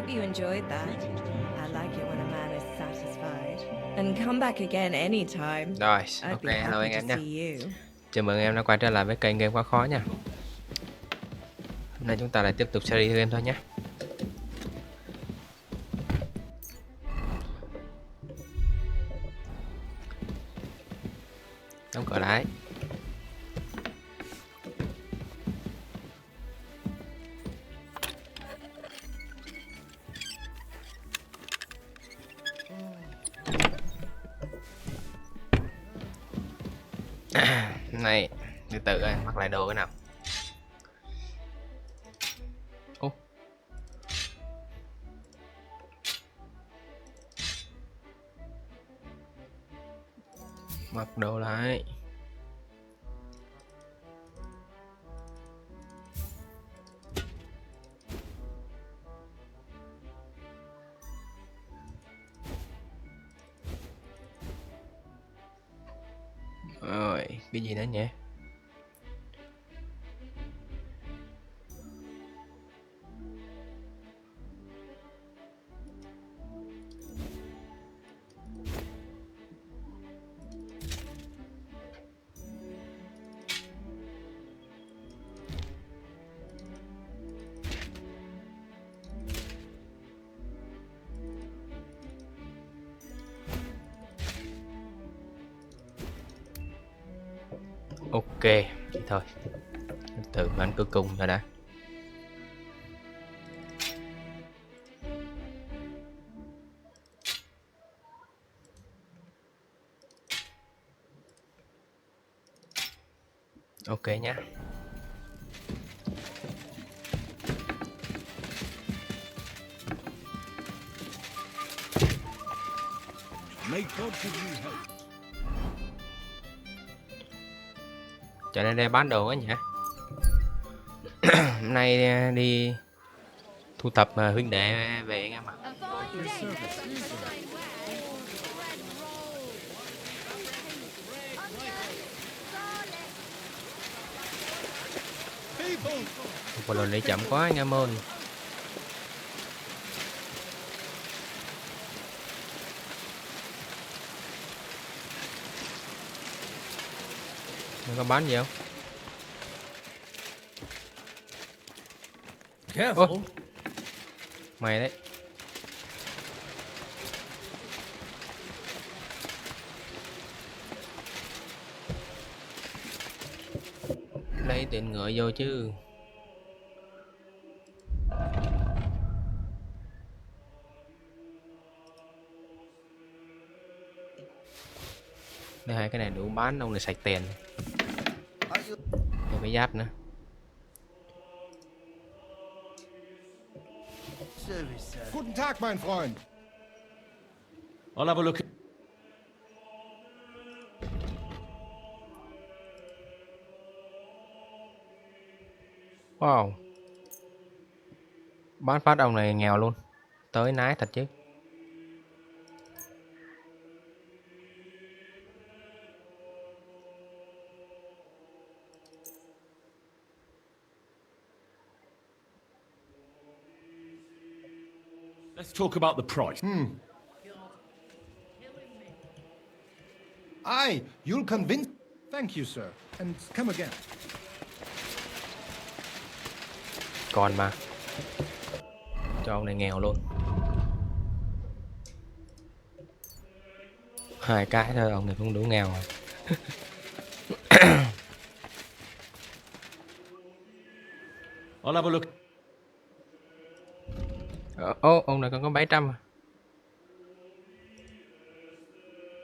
hope you enjoyed that. I like it when a man is satisfied. And come back again anytime. Rồi, I'd ok, be hello anh happy em to nha. see you. Chào mừng em đã quay trở lại với kênh Game Quá Khó nha. Hôm nay chúng ta lại tiếp tục series game thôi nhé. Đóng cửa lại. Này, từ từ ơi, mặc lại đồ cái nào. Ô. Mặc đồ lại. Rồi, cái gì nữa nhỉ? Ok, vậy thôi. Từ bán cuối cùng rồi đã. Ok nhá. Cho nên đây bán đồ á nhỉ. Hôm nay đi thu tập huynh đệ về anh em ạ. Một lần đi chậm quá anh em ơi. Nó có bán gì không? Ô, mày đấy. Lấy tiền ngựa vô chứ. Đây hai cái này đủ bán ông này sạch tiền. Thêm cái giáp nữa. Guten Tag, mein Freund. I'll have a look. Wow. Bán phát ông này nghèo luôn. Tới nái thật chứ. Let's talk about the price. Aye, you'll convince. Thank you, sir. And come again. Còn mà. Cho ông này nghèo luôn. Hai cái thôi ông này cũng đủ nghèo rồi. I'll have a look. Ông này còn có 700 à?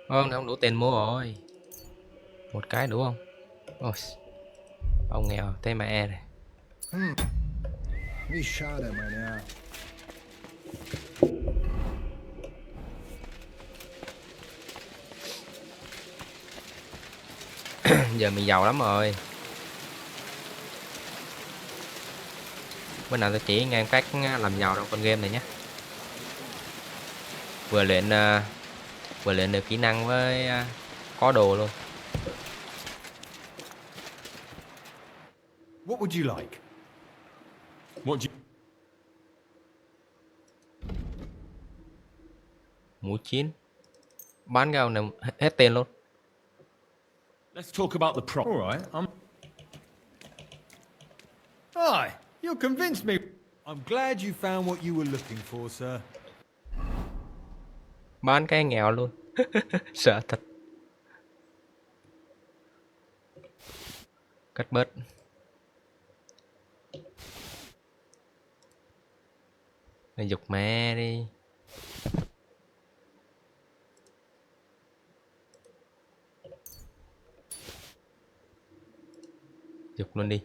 Ông này không đủ tiền mua rồi. Một cái đủ không? Ôi, ông nghèo thế mà e này. Wie schade, mein Herr. Giờ mình giàu lắm rồi. Bữa nào tôi chỉ ngang cách làm giàu trong con game này nhé. Vừa luyện được kỹ năng với có đồ luôn. What would you like? What do you... Mũ 9. Bán cái này hết tiền luôn. Let's talk about the pro. All right. Hi, you convinced me. I'm glad you found what you were looking for, sir. Bán cái nghèo luôn. Sợ thật. Cắt bớt. Mày giục mẹ đi. Giục luôn đi.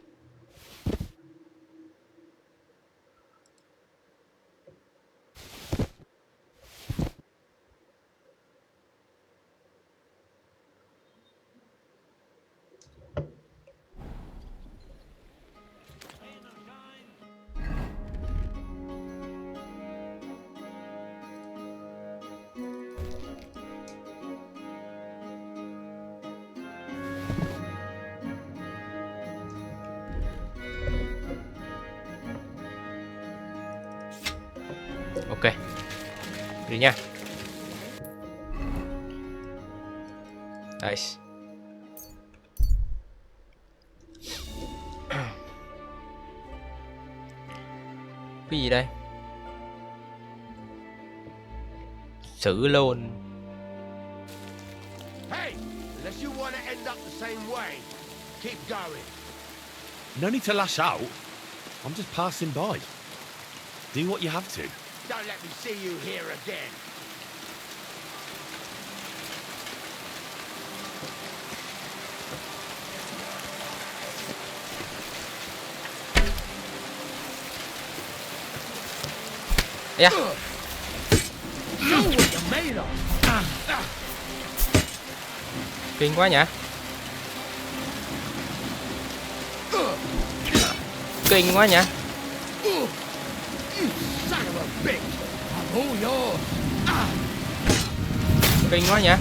Ok. Đi nha. Nice. Cái gì đây? Xử luôn. Hey, unless you want to end up the same way, keep going. No need to lash out. I'm just passing by. Do what you have to. Don't let me see you here again. Yeah. Show what you're made of. Kinh quá nhỉ. Kinh quá nhỉ. You son of a bitch. I'm all yours. Kinh quá nhỉ.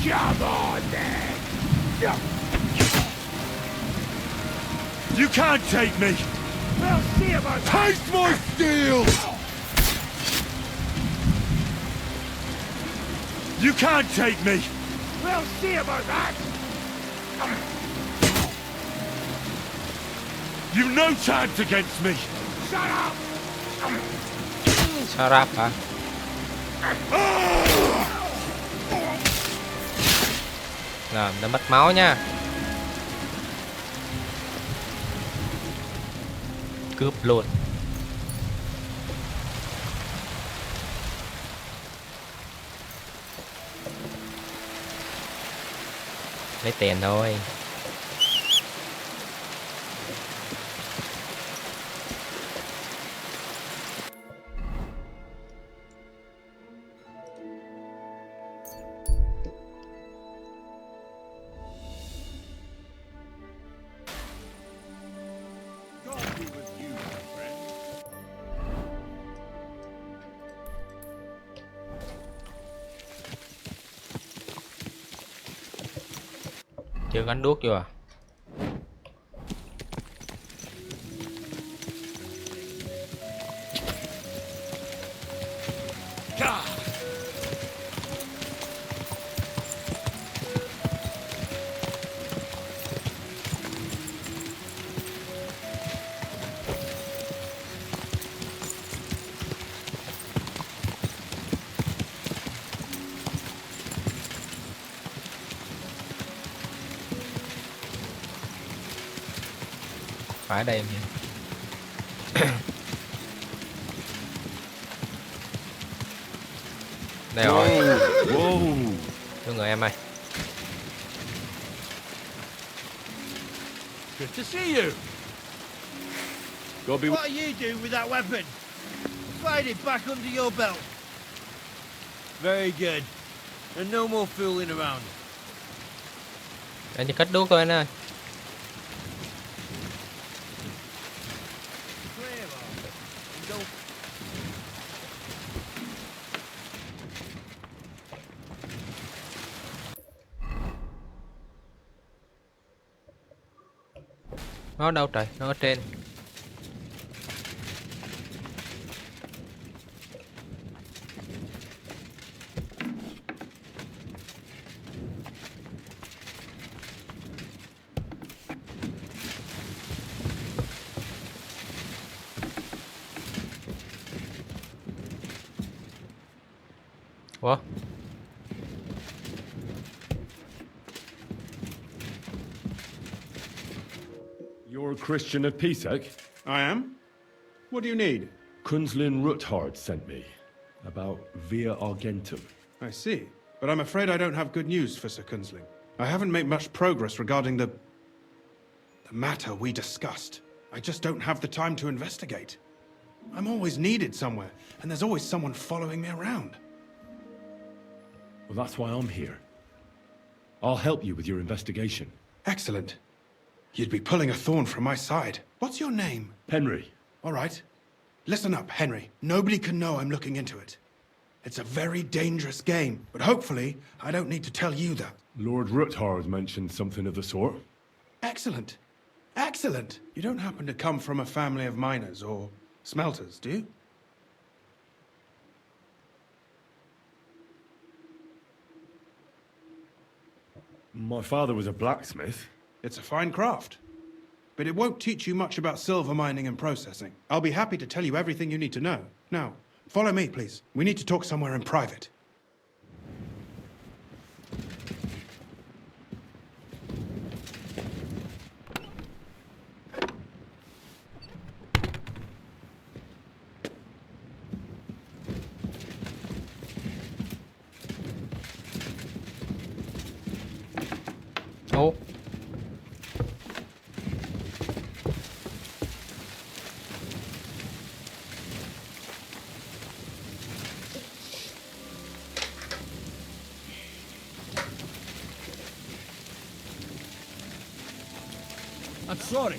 Come on, then. You can't take me. We'll see about that. Taste my steel! You can't take me. We'll see about that. You've no chance against me. Shut up. Shut up hả? Rồi, nó mất máu nha. Cướp luôn. Lấy tiền thôi. Chưa gắn đuốc chưa à? Phải đây em nhỉ? Đây rồi. Whoa. Đưa người em ơi. Good to see you. Gotta be. What are you doing with that weapon? Slide it back under your belt. Very good. And no more fooling around. Anh chỉ cất đuốc thôi anh ơi. Nó đâu trời? Nó ở trên. Ủa? You're a Christian at TIK? I am? What do you need? Kunzlin Ruthard sent me about Via Argentum. I see. But I'm afraid I don't have good news for Sir Kunzling. I haven't made much progress regarding the matter we discussed. I just don't have the time to investigate. I'm always needed somewhere, and there's always someone following me around. Well, that's why I'm here. I'll help you with your investigation. Excellent. You'd be pulling a thorn from my side. What's your name? Henry. All right. Listen up, Henry. Nobody can know I'm looking into it. It's a very dangerous game, but hopefully I don't need to tell you that. Lord Ruthard mentioned something of the sort. Excellent. Excellent. You don't happen to come from a family of miners or smelters, do you? My father was a blacksmith. It's a fine craft. But it won't teach you much about silver mining and processing. I'll be happy to tell you everything you need to know. Now, follow me, please. We need to talk somewhere in private. Ủa? I'm sorry.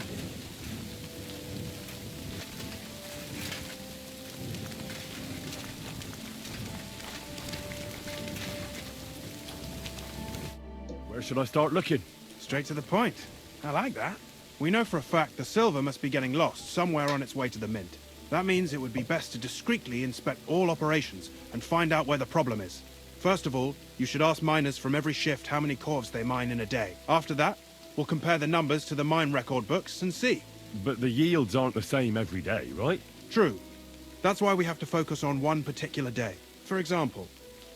Where should I start looking? Straight to the point. I like that. We know for a fact the silver must be getting lost somewhere on its way to the mint. That means it would be best to discreetly inspect all operations and find out where the problem is. First of all, you should ask miners from every shift how many corves they mine in a day. After that, we'll compare the numbers to the mine record books and see. But the yields aren't the same every day, right? True. That's why we have to focus on one particular day. For example,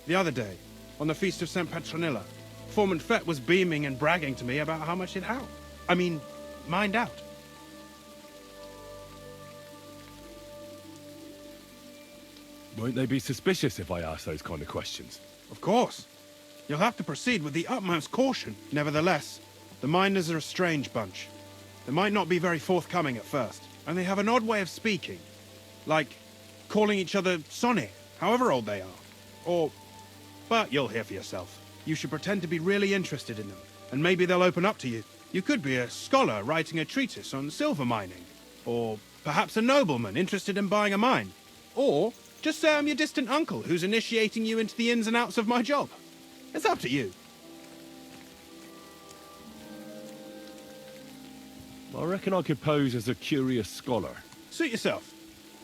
the other day, on the Feast of St. Petronilla, Foreman Fett was beaming and bragging to me about how much it held. I mean, mined out. Won't they be suspicious if I ask those kind of questions? Of course. You'll have to proceed with the utmost caution. Nevertheless, the miners are a strange bunch. They might not be very forthcoming at first, and they have an odd way of speaking. Like calling each other Sonny, however old they are. Or... but you'll hear for yourself. You should pretend to be really interested in them, and maybe they'll open up to you. You could be a scholar writing a treatise on silver mining. Or perhaps a nobleman interested in buying a mine. Or just say I'm your distant uncle who's initiating you into the ins and outs of my job. It's up to you. I reckon I could pose as a curious scholar. Suit yourself.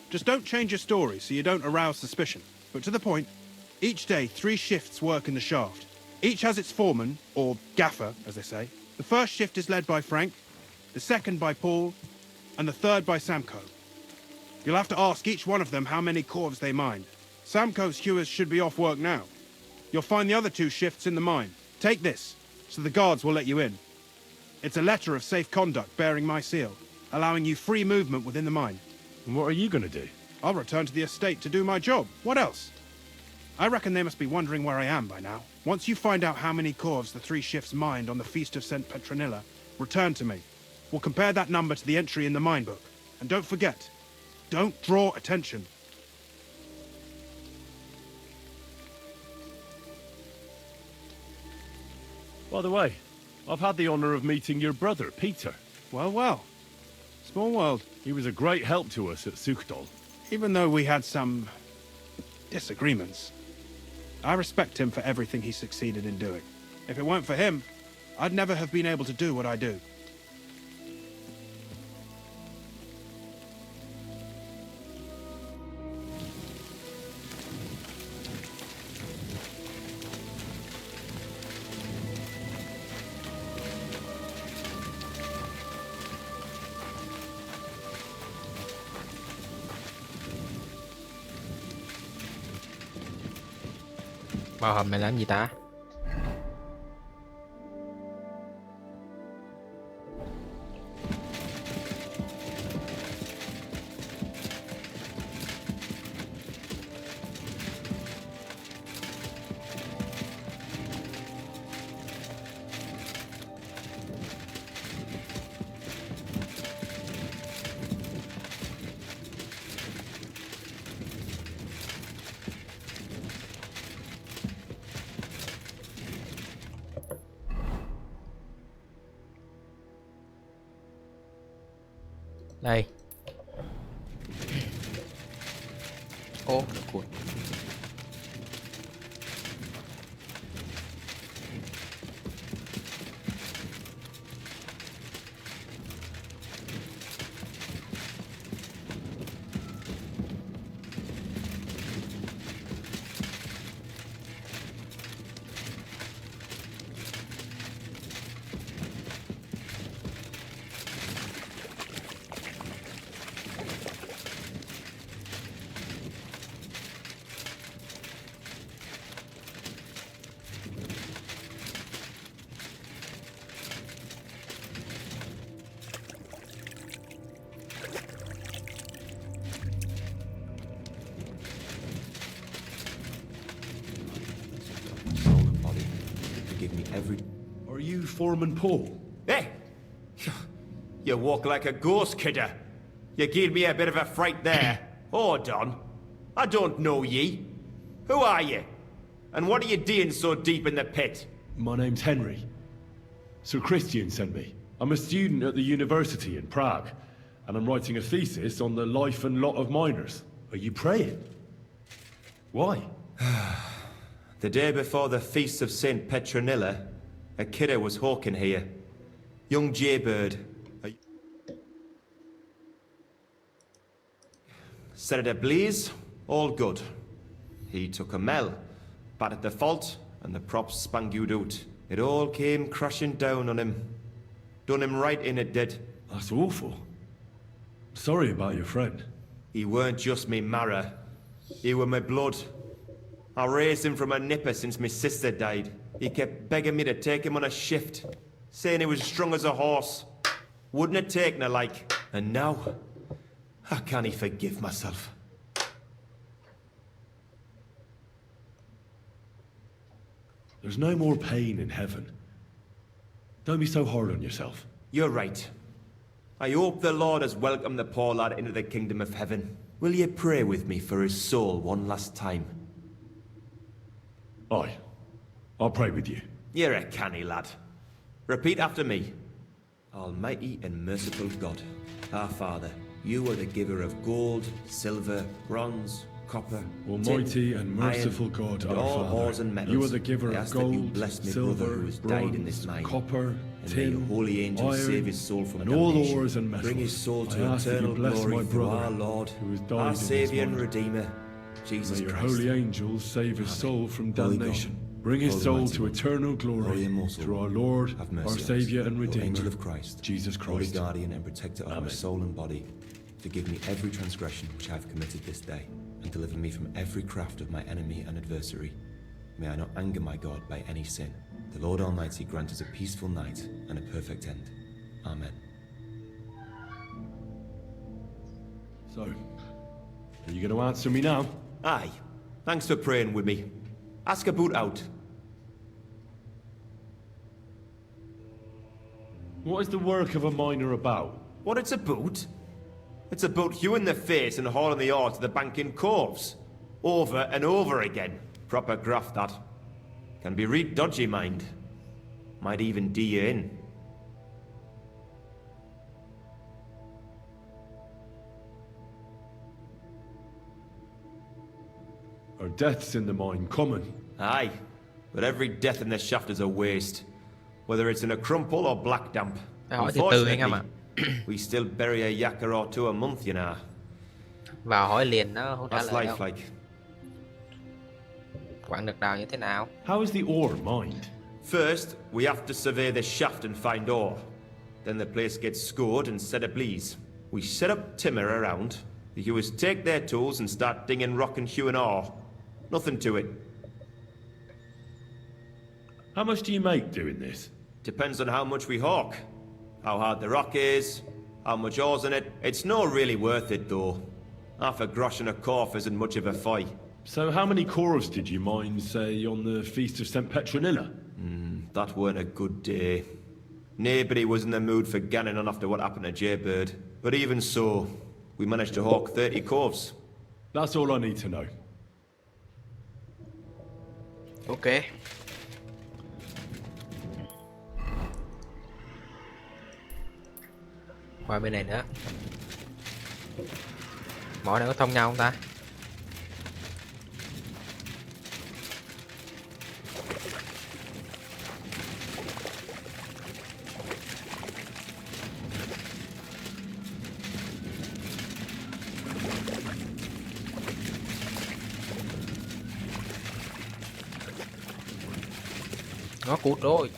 Just don't change your story so you don't arouse suspicion. But to the point, each day 3 shifts work in the shaft. Each has its foreman, or gaffer, as they say. The first shift is led by Frank, the second by Paul, and the third by Samko. You'll have to ask each one of them how many corves they mined. Samko's hewers should be off work now. You'll find the other 2 shifts in the mine. Take this, so the guards will let you in. It's a letter of safe conduct bearing my seal, allowing you free movement within the mine. And what are you going to do? I'll return to the estate to do my job. What else? I reckon they must be wondering where I am by now. Once you find out how many corves the 3 shifts mined on the Feast of St. Petronilla, return to me. We'll compare that number to the entry in the mine book. And don't forget, don't draw attention. By the way, I've had the honor of meeting your brother, Peter. Well, well. Small world. He was a great help to us at Sukdal. Even though we had some disagreements, I respect him for everything he succeeded in doing. If it weren't for him, I'd never have been able to do what I do. Vào hầm này làm gì ta? Đây. Ô, được cụt. Are you Foreman Paul? Hey! You walk like a ghost, kidder. You gave me a bit of a fright there. Hold on. I don't know ye. Who are you? And what are you doing so deep in the pit? My name's Henry. Sir Christian sent me. I'm a student at the university in Prague, and I'm writing a thesis on the life and lot of miners. Are you praying? Why? The day before the feast of St. Petronilla, a kidder was hawking here. Young jaybird. Set it ablaze, all good. He took a mell, battered the fault, and the props spangued out. It all came crashing down on him. Done him right in, it did. That's awful. Sorry about your friend. He weren't just me marrow. He were my blood. I raised him from a nipper since my sister died. He kept begging me to take him on a shift, saying he was strong as a horse. Wouldn't have taken her like. And now, I can't forgive myself. There's no more pain in heaven. Don't be so hard on yourself. You're right. I hope the Lord has welcomed the poor lad into the kingdom of heaven. Will you pray with me for his soul one last time? Aye. I'll pray with you. You're a canny lad. Repeat after me. Almighty and merciful God, our Father, you are the giver of gold, silver, bronze, copper, Almighty tin, and merciful iron, God, and our all Father, ores and metals. you are the giver I of ask that you gold, bless me silver, brother who has died in this mine. copper, And may your tin, holy angels iron, save his soul from and all damnation. ores and metals. Bring his soul I to ask that you eternal bless glory my through brother our Lord, who has died our in his Saviour and mine. Redeemer, Jesus May your Christ. holy angels save his soul from Holy damnation. God, Bring his Holy soul Mighty to One, eternal glory Holy Immortal through our One, Lord, have mercy our on us. Saviour and O Redeemer, Angel of Christ, Jesus Holy Christ. Guardian and Protector of my Amen. soul and body, forgive me every transgression which I have committed this day, and deliver me from every craft of my enemy and adversary. May I not anger my God by any sin. The Lord Almighty grant us a peaceful night and a perfect end. Amen. So, are you going to answer me now? Aye. Thanks for praying with me. Ask a boot out. What is the work of a miner about? What it's about? It's about you in the face and hauling the ore to the bank in coves. Over and over again. Proper graft, that. Can be real dodgy, mind. Might even do you in. Are deaths in the mine common? Aye. But every death in the shaft is a waste. Whether it's in a crumple or black damp. Hỏi từ từ anh em ạ. We still bury a yakker or two a month, you know. Vào hỏi liền nó không trả That's lời life đâu. like. Quặng được đào như thế nào? How is the ore mined? First, we have to survey the shaft and find ore. Then the place gets scored and set ablaze. We set up timber around. The hewers take their tools and start dinging rock and hewing ore. Nothing to it. How much do you make doing this? Depends on how much we hawk, how hard the rock is, how much ore's in it. It's not really worth it though. Half a grosh and a corf isn't much of a fight. So how many corals did you mine, say, on the Feast of St. Petronilla? That weren't a good day. Nobody was in the mood for ganning on after what happened to Jaybird. But even so, we managed to hawk 30 corves. That's all I need to know. Ok. Qua bên này nữa. Mỏ này có thông nhau không ta? Nó cút rồi.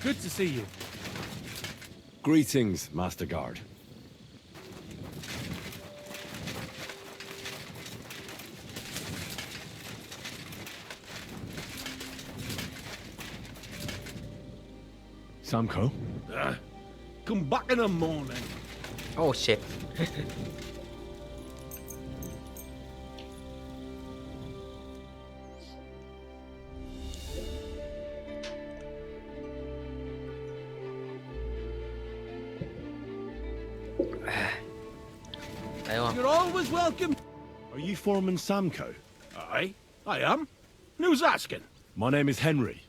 Good to see you. Greetings, Master Guard. Samko? Come back in the morning. Oh shit. Thấy không? You're always welcome. Are you Foreman Samko? Aye, I am. Who's asking? My name is Henry.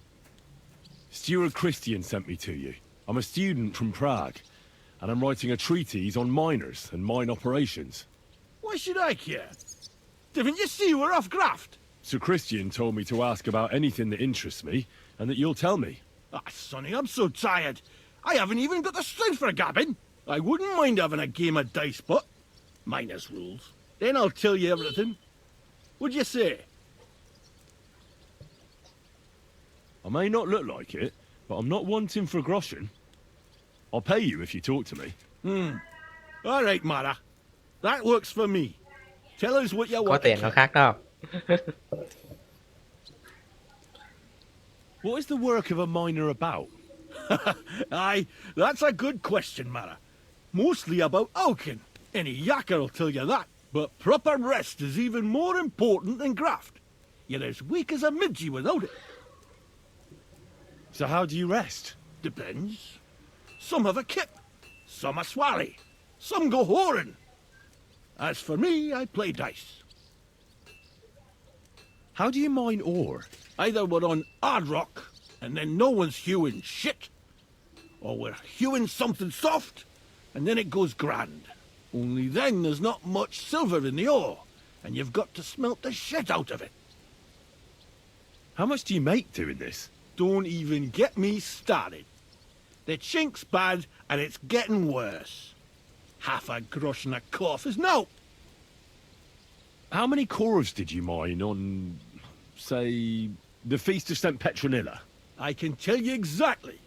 Steward Christian sent me to you. I'm a student from Prague, and I'm writing a treatise on miners and mine operations. Why should I care? Didn't you see we're off graft? Sir Christian told me to ask about anything that interests me, and that you'll tell me. Ah, Sonny, I'm so tired. I haven't even got the strength for gabbing. I wouldn't mind having a game of dice, but minus rules. Then I'll tell you everything. What'd you say? I may not look like it, but I'm not wanting for groschen. I'll pay you if you talk to me. All right, Mara. That works for me. Tell us what you Có want. tiền nó khác đâu. What is the work of a miner about? Aye, that's a good question, Mara. Mostly about Alkin. Any yakker will tell you that. But proper rest is even more important than graft. You're as weak as a midgie without it. So how do you rest? Depends. Some have a kip, some a swally, some go whoring. As for me, I play dice. How do you mine ore? Either we're on hard rock, and then no one's hewing shit, or we're hewing something soft, and then it goes grand. Only then there's not much silver in the ore, and you've got to smelt the shit out of it. How much do you make doing this? Don't even get me started. The chink's bad, and it's getting worse. Half a grosh and a cough is no. How many corals did you mine on, say, the Feast of St. Petronilla? I can tell you exactly.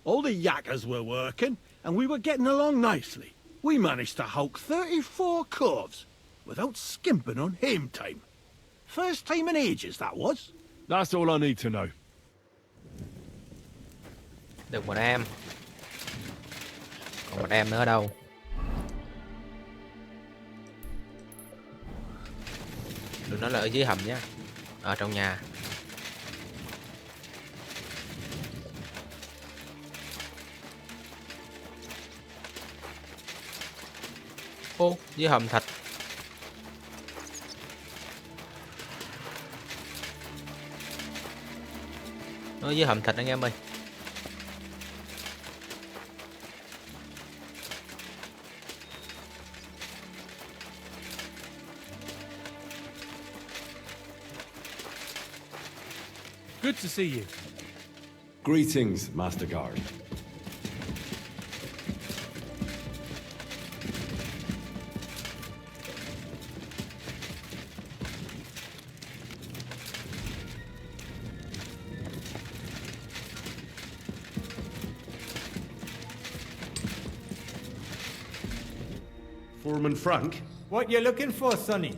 All the yakkers were working, and we were getting along nicely. We managed to hawk 34 corves without skimping on hame time. First time in ages, that was. That's all I need to know. Được một em. Còn một em nữa đâu? Đừng nói là ở dưới hầm nhé. Ở trong nhà. Ô, dưới hầm thạch. Nó dưới hầm thạch anh em ơi. Good to see you. Greetings, Master Guard. Foreman Frank? What you looking for, Sonny?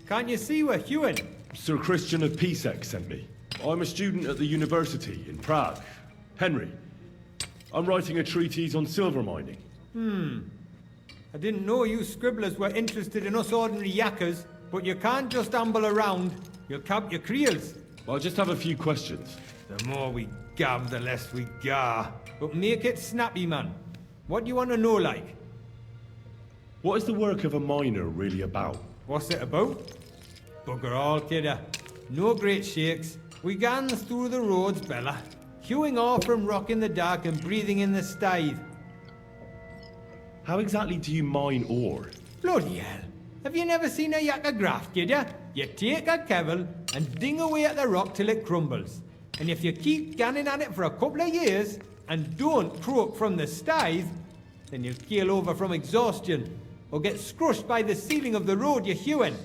Can't you see we're Hewin? Sir Christian of PSEC sent me. I'm a student at the university in Prague. Henry, I'm writing a treatise on silver mining. I didn't know you scribblers were interested in us ordinary yakkers, but you can't just amble around. You'll cap your creels. I just have a few questions. The more we gab, the less we gar. But make it snappy, man. What do you want to know, like? What is the work of a miner really about? What's it about? Bugger all, kidder. No great shakes. We gans through the roads, Bella. Hewing off from rock in the dark and breathing in the stithe. How exactly do you mine ore? Bloody hell. Have you never seen a yakker graft, kidder? You take a kevel and ding away at the rock till it crumbles. And if you keep ganning at it for a couple of years and don't croak from the stithe, then you'll keel over from exhaustion or get scrushed by the ceiling of the road you're hewing.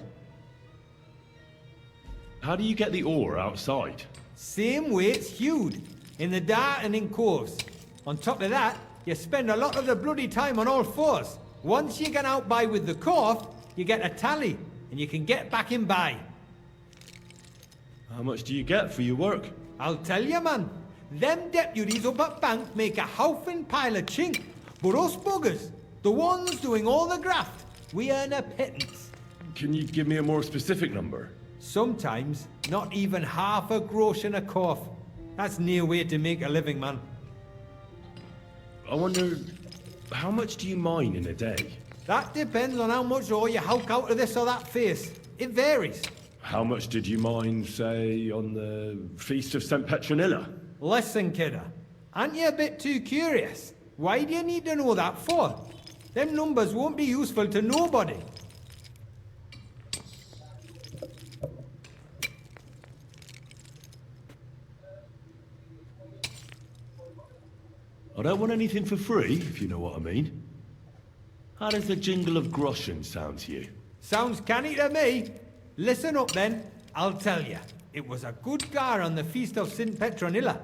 How do you get the ore outside? Same way it's hewed, in the dart and in coves. On top of that, you spend a lot of the bloody time on all fours. Once you get out by with the cough, you get a tally, and you can get back in by. How much do you get for your work? I'll tell you, man. Them deputies up at bank make a howfing pile of chink. But us buggers, the ones doing all the graft, we earn a pittance. Can you give me a more specific number? Sometimes, not even half a grosh and a cough. That's near way to make a living, man. I wonder, how much do you mine in a day? That depends on how much ore you hulk out of this or that face. It varies. How much did you mine, say, on the Feast of St. Petronilla? Listen, kidder. Aren't you a bit too curious? Why do you need to know that for? Them numbers won't be useful to nobody. I don't want anything for free, if you know what I mean. How does the jingle of groschen sound to you? Sounds canny to me. Listen up then, I'll tell you. It was a good gar on the Feast of St. Petronilla.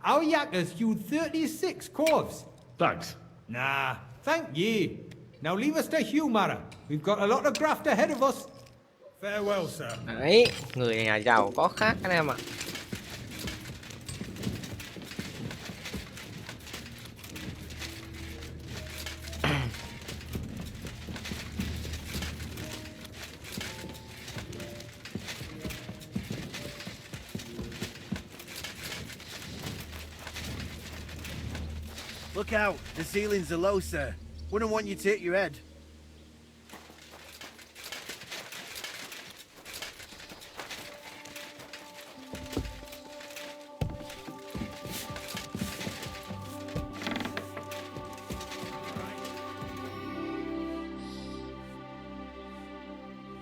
Our yakkers hewed 36 corves. Thanks. Nah, thank ye. Now leave us to hew, Mara. We've got a lot of graft ahead of us. Farewell, sir. Đấy, người nhà giàu có khác anh em ạ. Look out, the ceilings are low, sir. Wouldn't want you to hit your head.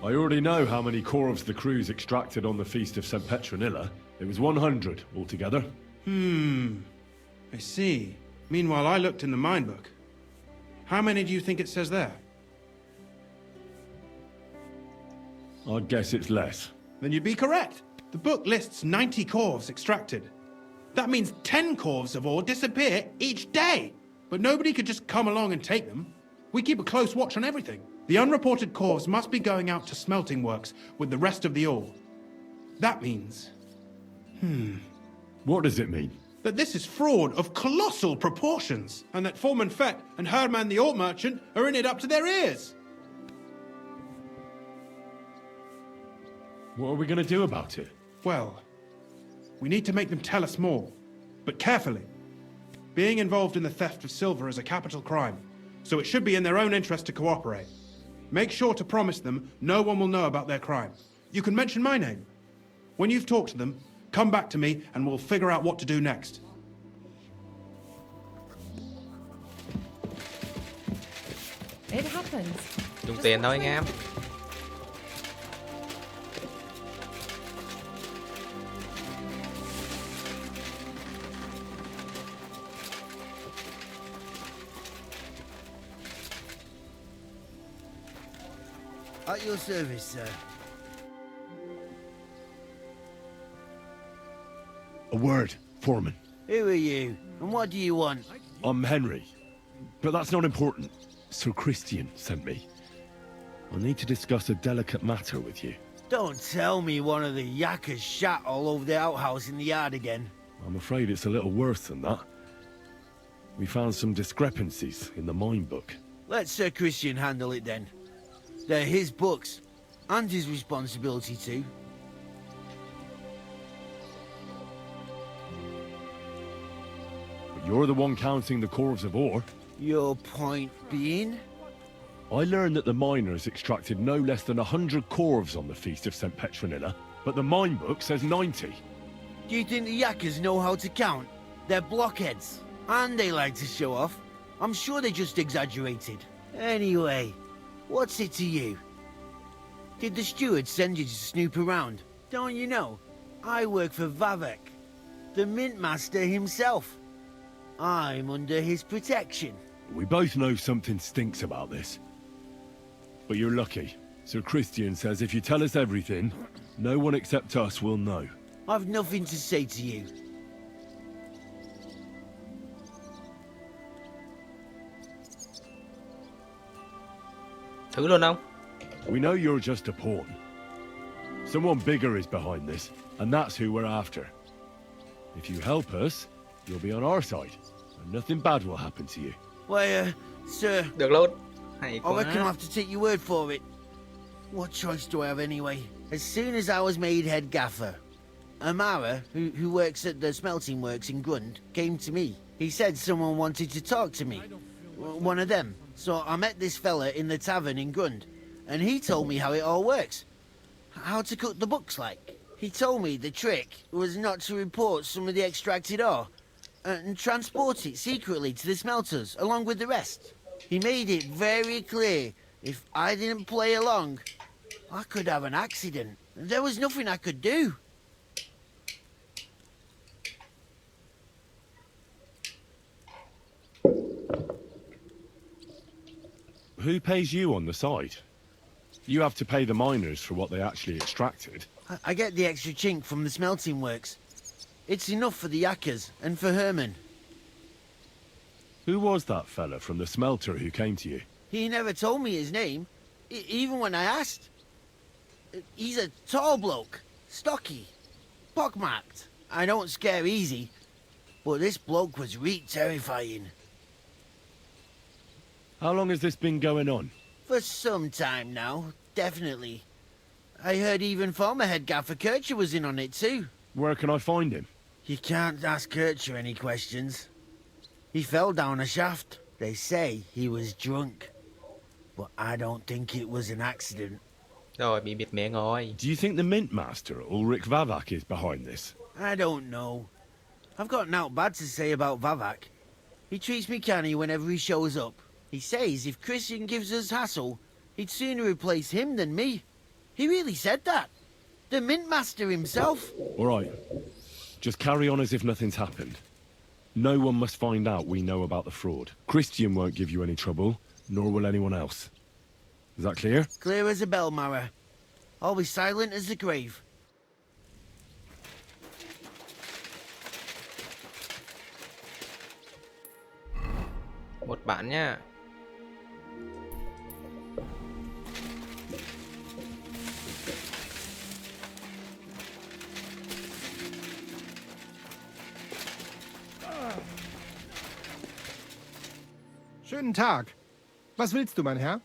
I already know how many corves the crews extracted on the Feast of St. Petronilla. It was 100 altogether. I see. Meanwhile, I looked in the mine book. How many do you think it says there? I'd guess it's less. Then you'd be correct. The book lists 90 corves extracted. That means 10 corves of ore disappear each day. But nobody could just come along and take them. We keep a close watch on everything. The unreported corves must be going out to smelting works with the rest of the ore. That means... What does it mean? that this is fraud of colossal proportions, and that Foreman Fett and Herman the ore merchant are in it up to their ears. What are we going to do about it? Well, we need to make them tell us more, but carefully. Being involved in the theft of silver is a capital crime, so it should be in their own interest to cooperate. Make sure to promise them no one will know about their crime. You can mention my name. When you've talked to them, come back to me and we'll figure out what to do next. It happens. Dùng Just tiền watch thôi me. anh em. At your service, sir. A word, Foreman. Who are you, and what do you want? I'm Henry. But that's not important. Sir Christian sent me. I need to discuss a delicate matter with you. Don't tell me one of the yakkers shat all over the outhouse in the yard again. I'm afraid it's a little worse than that. We found some discrepancies in the mine book. Let Sir Christian handle it then. They're his books, and his responsibility too. But you're the one counting the corves of ore. Your point being? I learned that the miners extracted no less than 100 corves on the Feast of St. Petronilla, but the mine book says 90. Do you think the yakkers know how to count? They're blockheads, and they like to show off. I'm sure they just exaggerated. Anyway, what's it to you? Did the steward send you to snoop around? Don't you know? I work for Vavek, the mint master himself. I'm under his protection. We both know something stinks about this. But you're lucky. Sir Christian says if you tell us everything, no one except us will know. I've nothing to say to you. Thử luôn không? We know you're just a pawn. Someone bigger is behind this, and that's who we're after. If you help us, you'll be on our side, and nothing bad will happen to you. Why, sir, Được luôn. Hay I quá. reckon I'll have to take your word for it. What choice do I have anyway? As soon as I was made head gaffer, Amara, who works at the smelting works in Grund, came to me. He said someone wanted to talk to me. One of them. So I met this fella in the tavern in Grund, and he told me how it all works. How to cut the books like. He told me the trick was not to report some of the extracted ore, and transport it secretly to the smelters, along with the rest. He made it very clear, if I didn't play along, I could have an accident. There was nothing I could do. Who pays you on the side? You have to pay the miners for what they actually extracted. I get the extra chink from the smelting works. It's enough for the yakkers and for Herman. Who was that fella from the smelter who came to you? He never told me his name, even when I asked. He's a tall bloke, stocky, pockmarked. I don't scare easy, but this bloke was reet terrifying. How long has this been going on? For some time now, definitely. I heard even former head gaffer Kircher was in on it too. Where can I find him? You can't ask Kircher any questions. He fell down a shaft. They say he was drunk. But I don't think it was an accident. Rồi, bị bịt miệng rồi. Do you think the mint master, Ulrich Vavak, is behind this? I don't know. I've got naught bad to say about Vavak. He treats me canny whenever he shows up. He says if Christian gives us hassle, he'd sooner replace him than me. He really said that. The mint master himself. All right. Just carry on as if nothing's happened. No one must find out we know about the fraud. Christian won't give you any trouble, nor will anyone else. Is that clear? Clear as a bell, Mara. I'll be silent as the grave. Một bạn nha. Schönen Tag. Was willst du, mein Herr?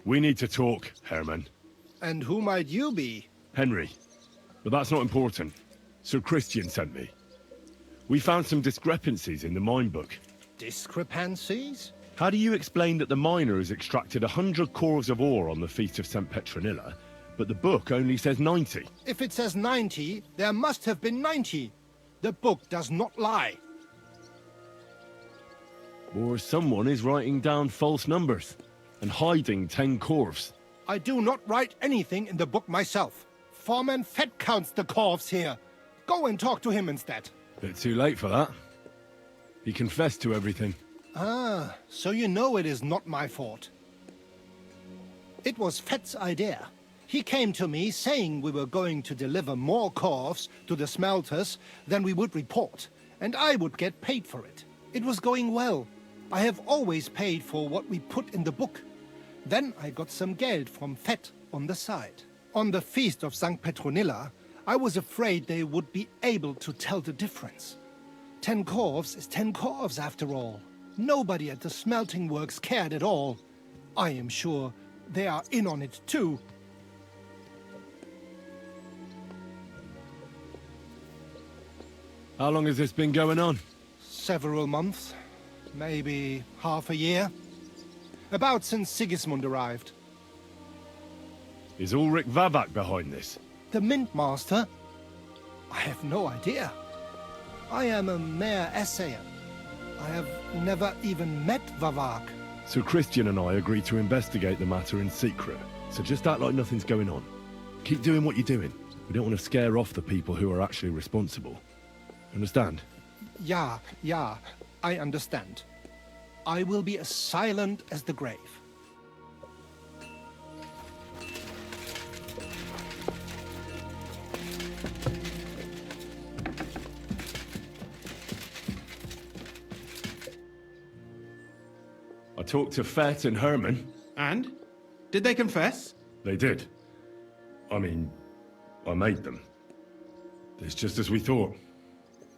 We need to talk, Herman. And who might you be? Henry. But that's not important. Sir Christian sent me. We found some discrepancies in the mine book. Discrepancies? How do you explain that the miners extracted 100 cores of ore on the Feast of St. Petronilla, but the book only says 90? If it says 90, there must have been 90. The book does not lie. Or someone is writing down false numbers and hiding 10 corves. I do not write anything in the book myself. Foreman Fett counts the corves here. Go and talk to him instead. Bit too late for that. He confessed to everything. Ah, so you know it is not my fault. It was Fett's idea. He came to me saying we were going to deliver more corves to the smelters than we would report, and I would get paid for it. It was going well. I have always paid for what we put in the book. Then I got some geld from Fett on the side. On the Feast of St. Petronilla, I was afraid they would be able to tell the difference. 10 corves is 10 corves after all. Nobody at the smelting works cared at all. I am sure they are in on it too. How long has this been going on? Several months. Maybe half a year. About since Sigismund arrived. Is Ulrich Vavak behind this? The Mint Master? I have no idea. I am a mere assayer. I have never even met Vavak. So Christian and I agreed to investigate the matter in secret. So just act like nothing's going on. Keep doing what you're doing. We don't want to scare off the people who are actually responsible. Understand? Yeah, I understand. I will be as silent as the grave. I talked to Fett and Herman. And? Did they confess? They did. I mean, I made them. It's just as we thought.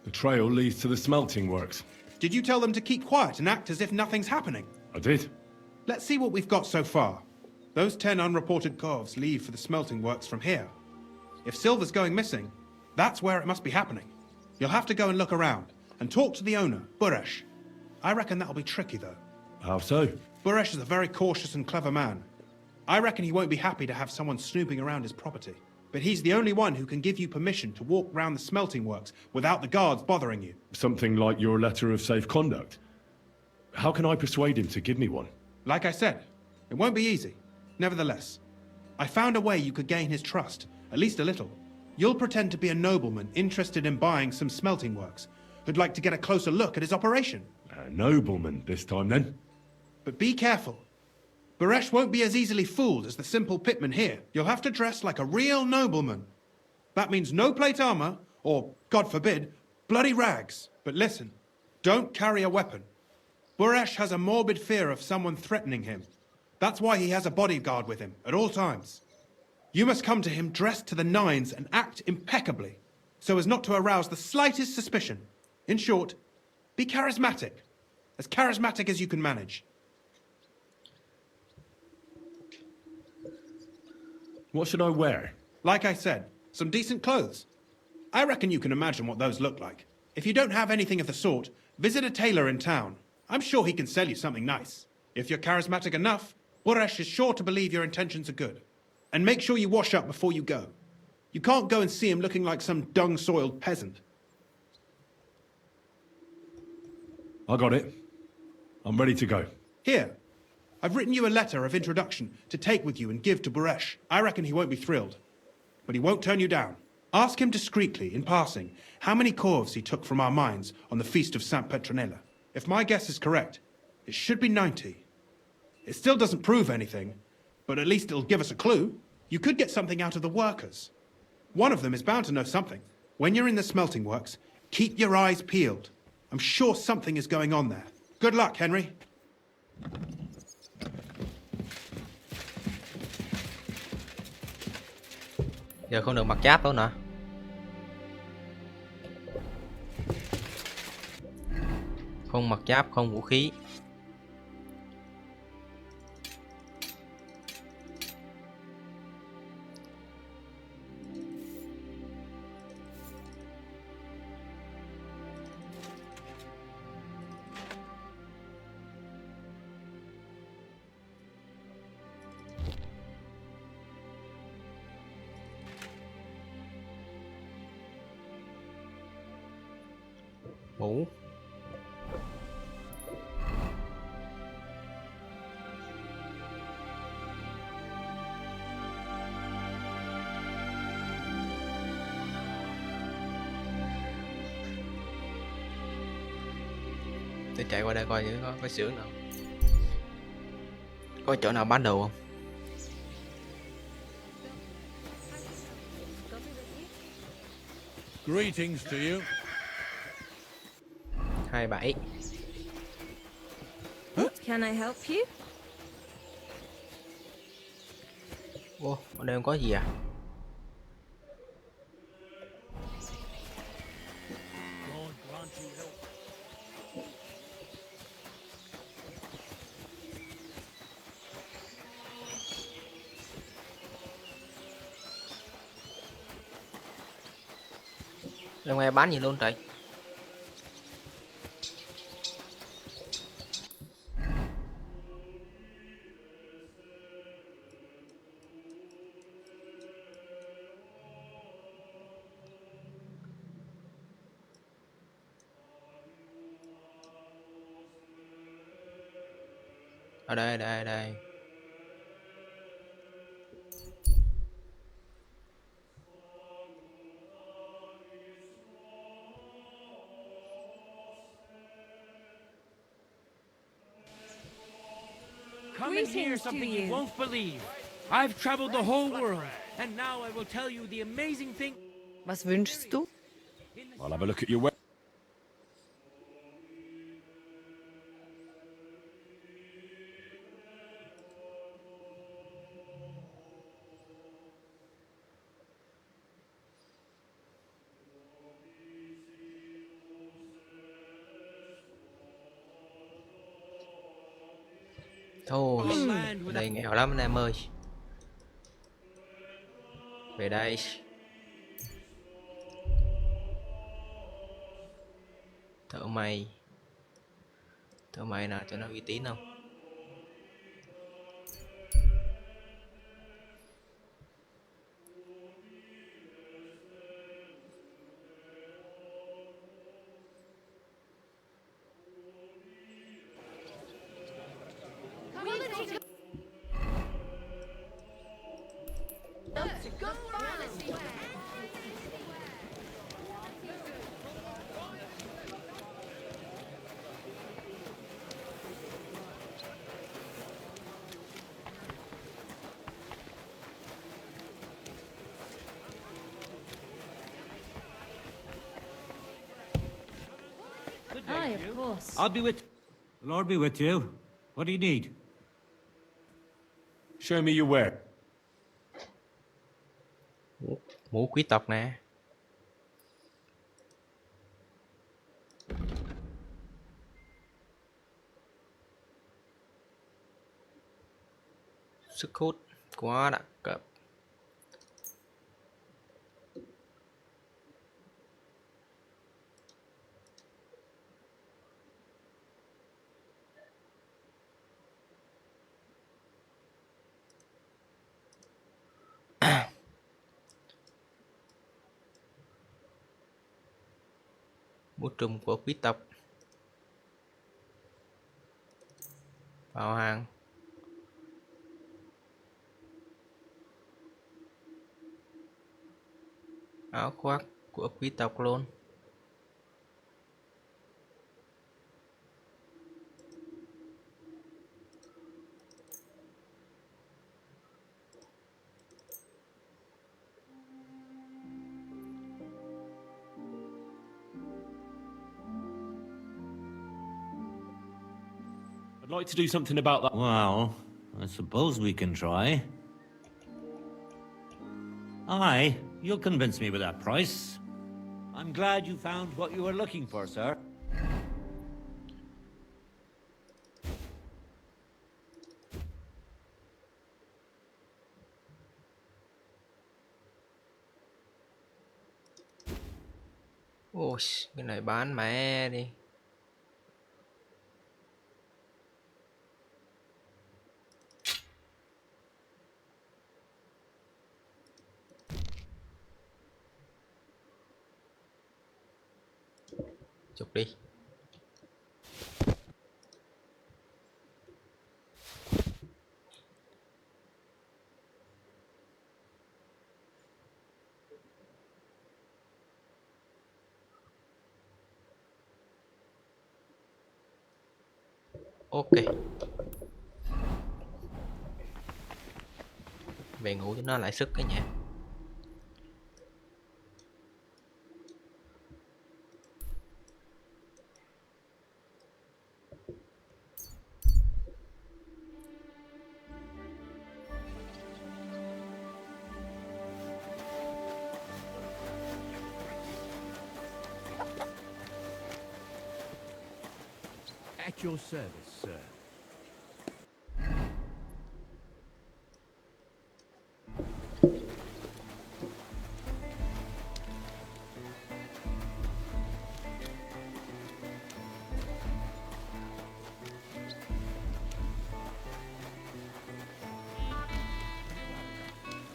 The trail leads to the smelting works. Did you tell them to keep quiet and act as if nothing's happening? I did. Let's see what we've got so far. Those 10 unreported corves leave for the smelting works from here. If silver's going missing, that's where it must be happening. You'll have to go and look around and talk to the owner, Buresh. I reckon that'll be tricky though. How so? Buresh is a very cautious and clever man. I reckon he won't be happy to have someone snooping around his property. But he's the only one who can give you permission to walk round the smelting works without the guards bothering you. Something like your letter of safe conduct. How can I persuade him to give me one? Like I said, it won't be easy. Nevertheless, I found a way you could gain his trust, at least a little. You'll pretend to be a nobleman interested in buying some smelting works, who'd like to get a closer look at his operation. A nobleman this time then? But be careful. Buresh won't be as easily fooled as the simple pitman here. You'll have to dress like a real nobleman. That means no plate armor, or, God forbid, bloody rags. But listen, don't carry a weapon. Buresh has a morbid fear of someone threatening him. That's why he has a bodyguard with him at all times. You must come to him dressed to the nines and act impeccably, so as not to arouse the slightest suspicion. In short, be charismatic as you can manage. What should I wear? Like I said, some decent clothes. I reckon you can imagine what those look like. If you don't have anything of the sort, visit a tailor in town. I'm sure he can sell you something nice. If you're charismatic enough, Buresh is sure to believe your intentions are good. And make sure you wash up before you go. You can't go and see him looking like some dung-soiled peasant. I got it. I'm ready to go. Here, I've written you a letter of introduction to take with you and give to Buresh. I reckon he won't be thrilled, but he won't turn you down. Ask him discreetly, in passing, how many corves he took from our mines on the Feast of St. Petronilla. If my guess is correct, it should be 90. It still doesn't prove anything, but at least it'll give us a clue. You could get something out of the workers. One of them is bound to know something. When you're in the smelting works, keep your eyes peeled. I'm sure something is going on there. Good luck, Henry. Giờ không được mặc giáp đâu nè. Không mặc giáp, không vũ khí. Mũ. Tôi chạy qua đây coi như có xưởng nào, có chỗ nào bán đồ không. Greetings to you. 27. Can I help you? Ô, ở đây không có gì à? Ra ngoài bán gì luôn trời. Ở đây, đây, đây. Come and hear something you won't believe. I've traveled the whole world, and now I will tell you the amazing thing. Was wünschst du? I'll have a look at your web. Thôi, đây nghèo lắm anh em ơi. Về đây. Thợ mày. Thợ mày nào cho nó uy tín không? Aye, of course. I'll be with. The Lord be with you. What do you need? Show me your web. Mũ quý tộc nè. Sức hút quá đẳng cấp. Mũ trùm của quý tộc. Vào hàng. Áo khoác của quý tộc luôn. I'd like to do something about that. Well, I suppose we can try. Aye, you'll convince me with that price. I'm glad you found what you were looking for, sir. Ôi, cái này bán mẹ đi. Chụp đi. Ok. Về ngủ cho nó lại sức cái nhỉ. At your service, sir.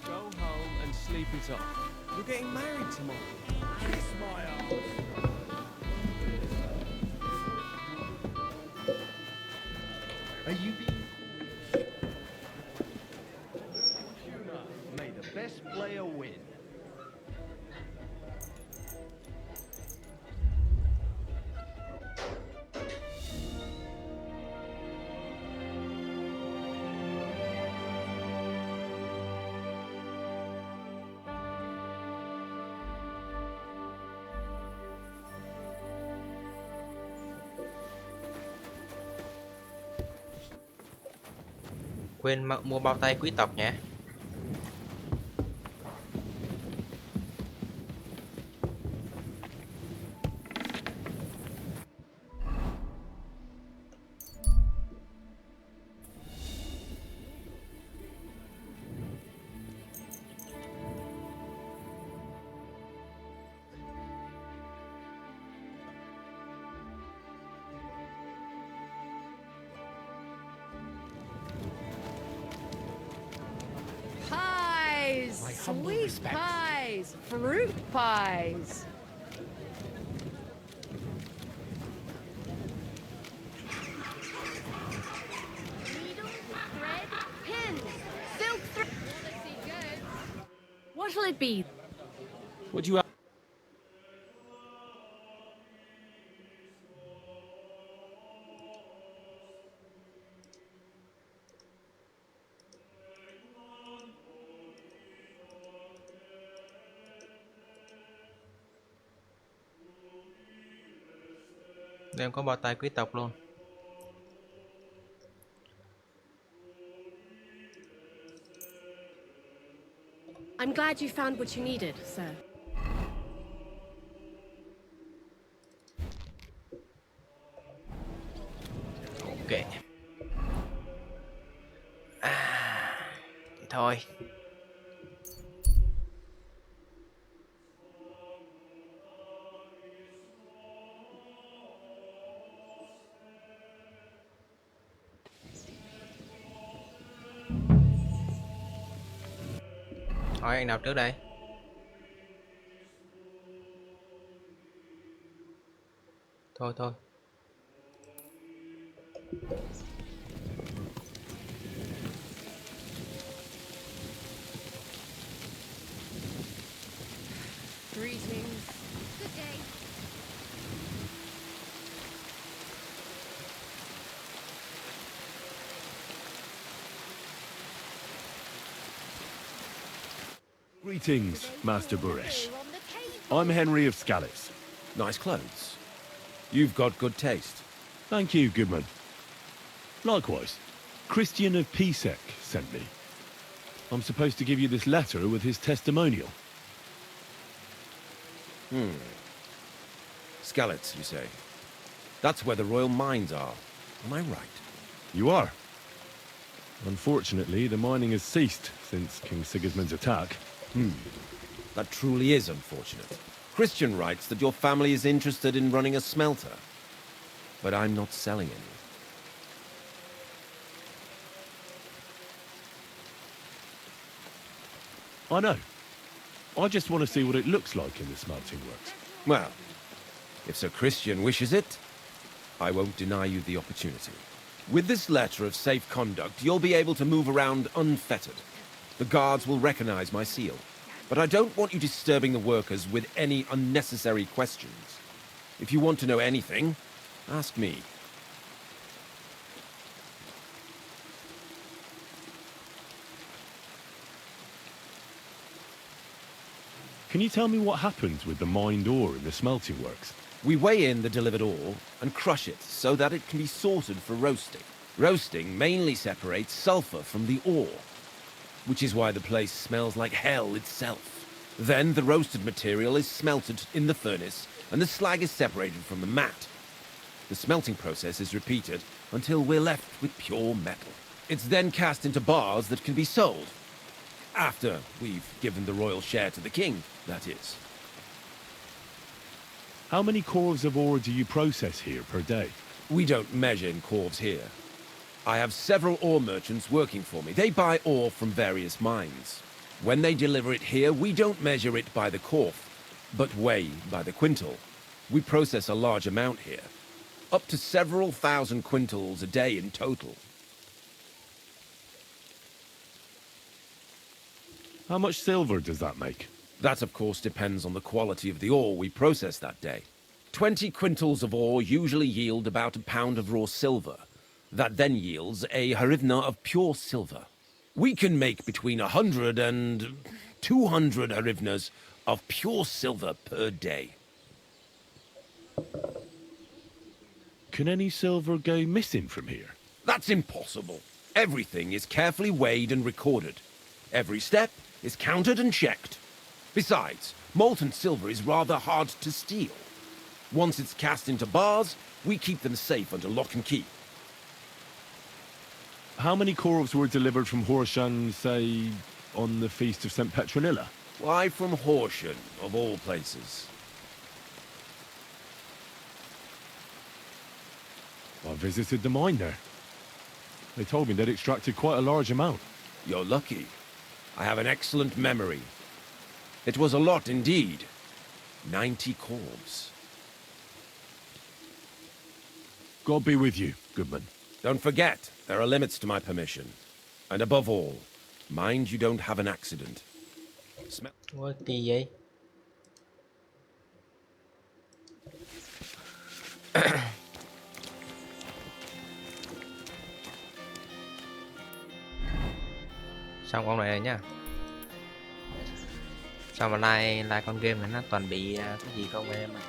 Go home and sleep it off. You're getting married tomorrow. Kiss my ass. Are you being... May the best player win. Quên mua bao tay quý tộc nhé. Pies! humble Sweet respects. pies! Fruit pies! Thread, pins, silk thread. What'll it be? What do you have? Em có bao tay quý tộc luôn. I'm glad you found what you needed, sir. Ok. Thì thôi. Hỏi anh nào trước đây? Thôi thôi. Greetings. Good day. Greetings, Master Buresh. I'm Henry of Scalitz. Nice clothes. You've got good taste. Thank you, Goodman. Likewise, Christian of PSEC sent me. I'm supposed to give you this letter with his testimonial. Scalitz, you say? That's where the royal mines are. Am I right? You are. Unfortunately, the mining has ceased since King Sigismund's attack. That truly is unfortunate. Christian writes that your family is interested in running a smelter. But I'm not selling any. I know. I just want to see what it looks like in the smelting works. Well, If Sir Christian wishes it, I won't deny you the opportunity. With this letter of safe conduct, you'll be able to move around unfettered. The guards will recognize my seal. But I don't want you disturbing the workers with any unnecessary questions. If you want to know anything, ask me. Can you tell me what happens with the mined ore in the smelting works? We weigh in the delivered ore and crush it so that it can be sorted for roasting. Roasting mainly separates sulfur from the ore, which is why the place smells like hell itself. Then the roasted material is smelted in the furnace and the slag is separated from the matte. The smelting process is repeated until we're left with pure metal. It's then cast into bars that can be sold. After we've given the royal share to the king, that is. How many corves of ore do you process here per day? We don't measure in corves here. I have several ore merchants working for me. They buy ore from various mines. When they deliver it here, we don't measure it by the corf, but weigh by the quintal. We process a large amount here, up to several thousand quintals a day in total. How much silver does that make? That, of course, depends on the quality of the ore we process that day. 20 quintals of ore usually yield about a pound of raw silver. That then yields a hryvnia of pure silver. We can make between 100 and 200 hryvnias of pure silver per day. Can any silver go missing from here? That's impossible. Everything is carefully weighed and recorded. Every step is counted and checked. Besides, molten silver is rather hard to steal. Once it's cast into bars, we keep them safe under lock and key. How many corves were delivered from Horsham, say, on the Feast of St. Petronilla? Why from Horsham, of all places? I visited the mine there. They told me they'd extracted quite a large amount. You're lucky. I have an excellent memory. It was a lot indeed. 90 corves. God be with you, goodman. Don't forget, there are limits to my permission. And above all, mind you don't have an accident. Ủa, kỳ vậy? Xong con này nhá. Sao mà like con game này nó toàn bị cái gì không em ạ?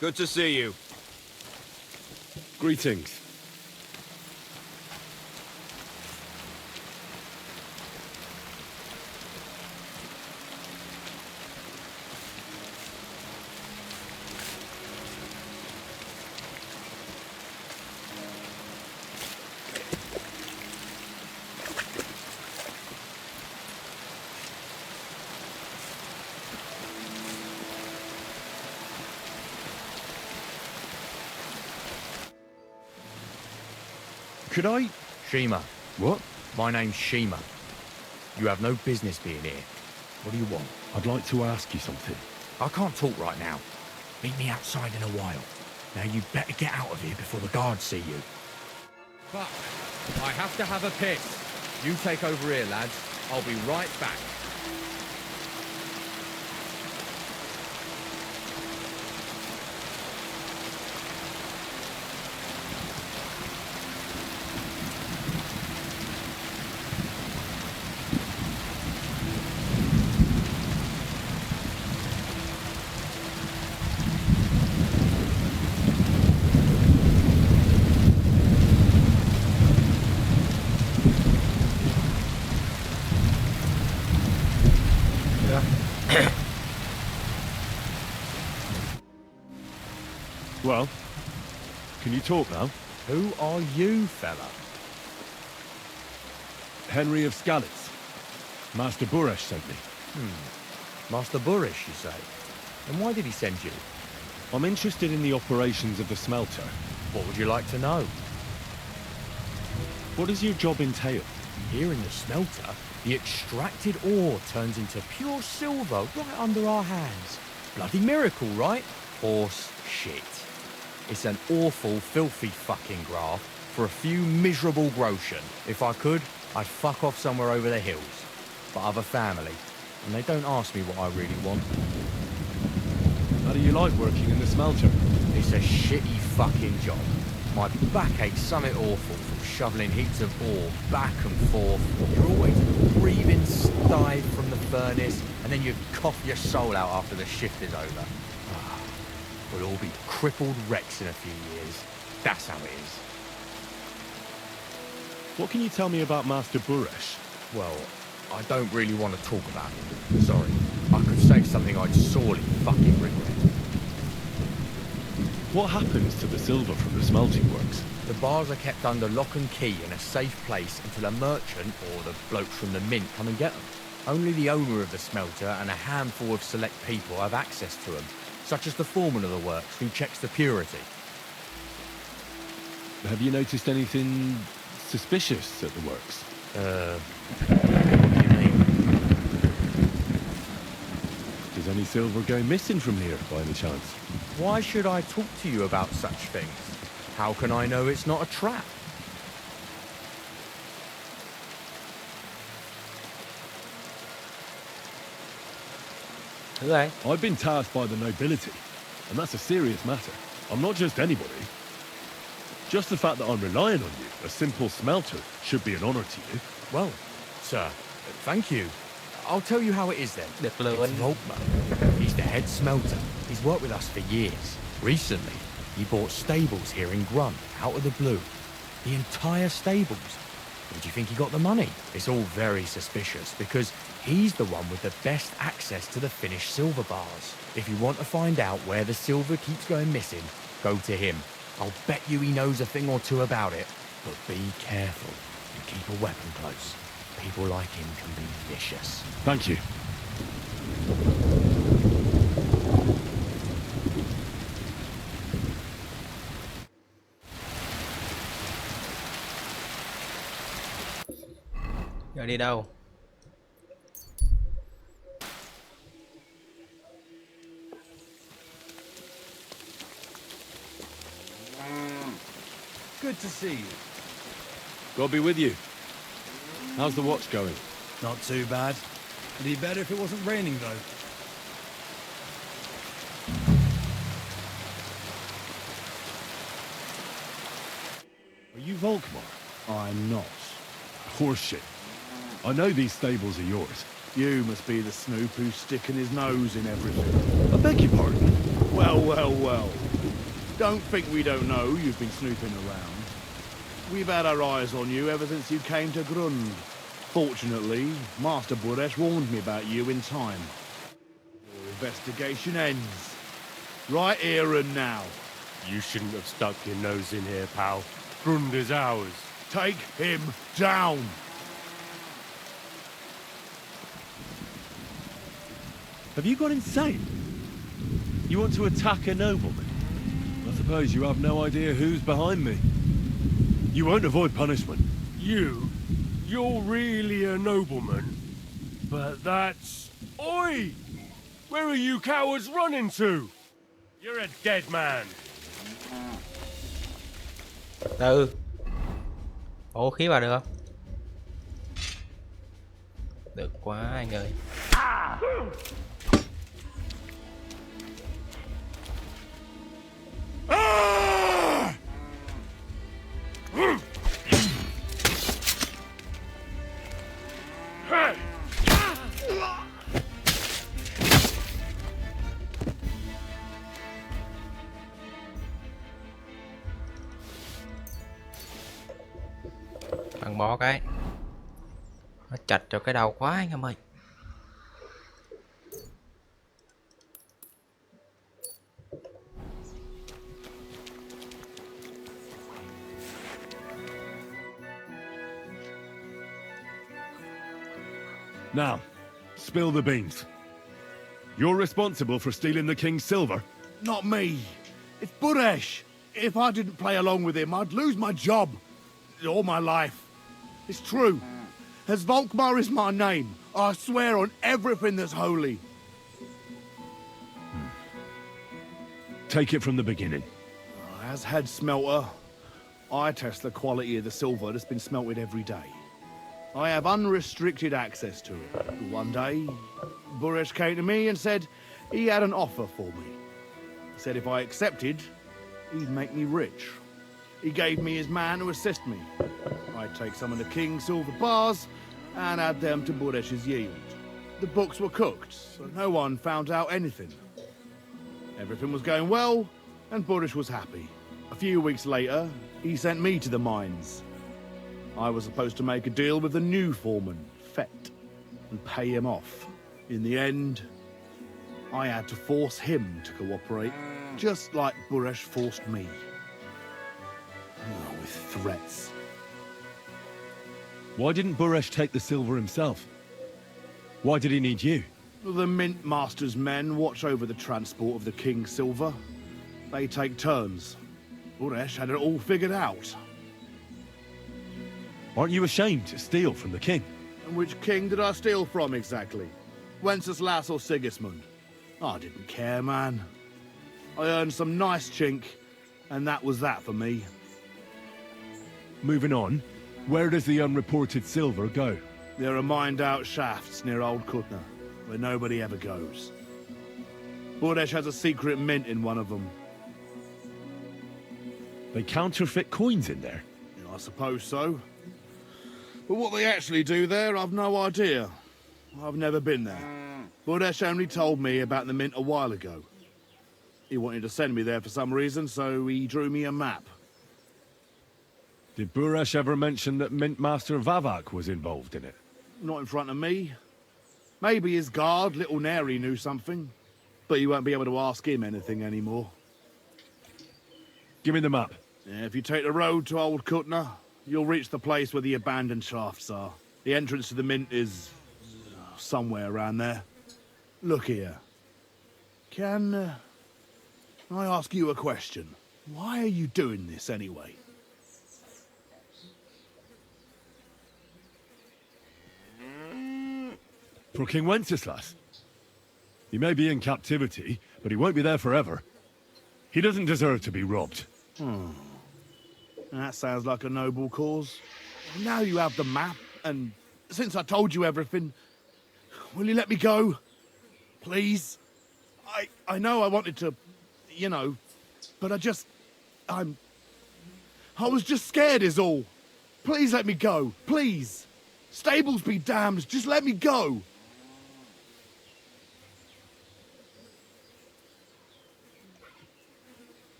Good to see you. Greetings. Could I... Shima. What? My name's Shima. You have no business being here. What do you want? I'd like to ask you something. I can't talk right now. Meet me outside in a while. Now you better get out of here before the guards see you. Fuck. I have to have a piss. You take over here, lads. I'll be right back. Well, can you talk now? Who are you, fella? Henry of Skalitz. Master Buresh sent me. Master Burish, you say? And why did he send you? I'm interested in the operations of the smelter. What would you like to know? What does your job entail? Here in the smelter, the extracted ore turns into pure silver right under our hands. Bloody miracle, right? Horse shit. It's an awful, filthy fucking graft for a few miserable groschen. If I could, I'd fuck off somewhere over the hills. But I've a family, and they don't ask me what I really want. How do you like working in the smelter? It's a shitty fucking job. My back aches something awful from shoveling heaps of ore back and forth. You're always breathing stive from the furnace, and then you cough your soul out after the shift is over. We'll all be crippled wrecks in a few years. That's how it is. What can you tell me about Master Buresh? Well, I don't really want to talk about him. Sorry. I could say something I'd sorely fucking regret. What happens to the silver from the smelting works? The bars are kept under lock and key in a safe place until a merchant or the blokes from the mint come and get them. Only the owner of the smelter and a handful of select people have access to them, such as the foreman of the works who checks the purity. Have you noticed anything suspicious at the works? What do you mean? Does any silver go missing from here, by any chance? Why should I talk to you about such things? How can I know it's not a trap? Right. I've been tasked by the nobility, and that's a serious matter. I'm not just anybody. Just the fact that I'm relying on you, a simple smelter, should be an honour to you. Well, sir, thank you. I'll tell you how it is then. It's Volkmar. He's the head smelter. He's worked with us for years. Recently, he bought stables here in Grun, out of the blue. The entire stables. Where do you think he got the money? It's all very suspicious because he's the one with the best access to the finished silver bars. If you want to find out where the silver keeps going missing, go to him. I'll bet you he knows a thing or two about it. But be careful and keep a weapon close. People like him can be vicious. Thank you. Giờ đi đâu? Good to see you. God be with you. How's the watch going? Not too bad. It'd be better if it wasn't raining, though. Are you Volkmar? I'm not. Horseshit. I know these stables are yours. You must be the snoop who's sticking his nose in everything. I beg your pardon. Well, well, well. Don't think we don't know you've been snooping around. We've had our eyes on you ever since you came to Grund. Fortunately, Master Buresh warned me about you in time. Your investigation ends. Right here and now. You shouldn't have stuck your nose in here, pal. Grund is ours. Take him down! Have you gone insane? You want to attack a nobleman? I suppose you have no idea who's behind me. You won't avoid punishment. You're really a nobleman? But that's... Oi! Where are you cowards running to? You're a dead man. Từ. Ủa khí vào được không? Được quá anh ơi. Bằng bó cái. Nó chặt cho cái đầu quá anh em ơi. Now, spill the beans. You're responsible for stealing the king's silver? not me. It's Buresh. If I didn't play along with him, I'd lose my job. All my life. It's true. As Volkmar is my name, I swear on everything that's holy. Take it from the beginning. As head smelter, I test the quality of the silver that's been smelted every day. I have unrestricted access to it. One day, Buresh came to me and said he had an offer for me. He said if I accepted, he'd make me rich. He gave me his man to assist me. I'd take some of the king's silver bars and add them to Buresh's yield. The books were cooked, so no one found out anything. Everything was going well, and Buresh was happy. A few weeks later, he sent me to the mines. I was supposed to make a deal with the new foreman, Fett, and pay him off. In the end, I had to force him to cooperate, just like Buresh forced me. Oh, with threats. Why didn't Buresh take the silver himself? Why did he need you? The Mint Master's men watch over the transport of the king's silver. They take turns. Buresh had it all figured out. Aren't you ashamed to steal from the king? And which king did I steal from exactly? Wenceslas or Sigismund? I didn't care, man. I earned some nice chink, and that was that for me. Moving on, where does the unreported silver go? There are mined-out shafts near Old Kutna, where nobody ever goes. Buresh has a secret mint in one of them. They counterfeit coins in there? Yeah, I suppose so. But what they actually do there, I've no idea. I've never been there. Buresh only told me about the mint a while ago. He wanted to send me there for some reason, so he drew me a map. Did Buresh ever mention that Mint Master Vavak was involved in it? Not in front of me. Maybe his guard, Little Neri, knew something. But you won't be able to ask him anything anymore. Give me the map. Yeah, if you take the road to Old Kutna, you'll reach the place where the abandoned shafts are. The entrance to the mint is somewhere around there. Look here. Can I ask you a question? Why are you doing this anyway? For King Wenceslas. He may be in captivity, but he won't be there forever. He doesn't deserve to be robbed. That sounds like a noble cause. Now you have the map, and since I told you everything, will you let me go? Please? I know I wanted to, you know, but I was just scared is all. Please let me go, please. Stables be damned, just let me go.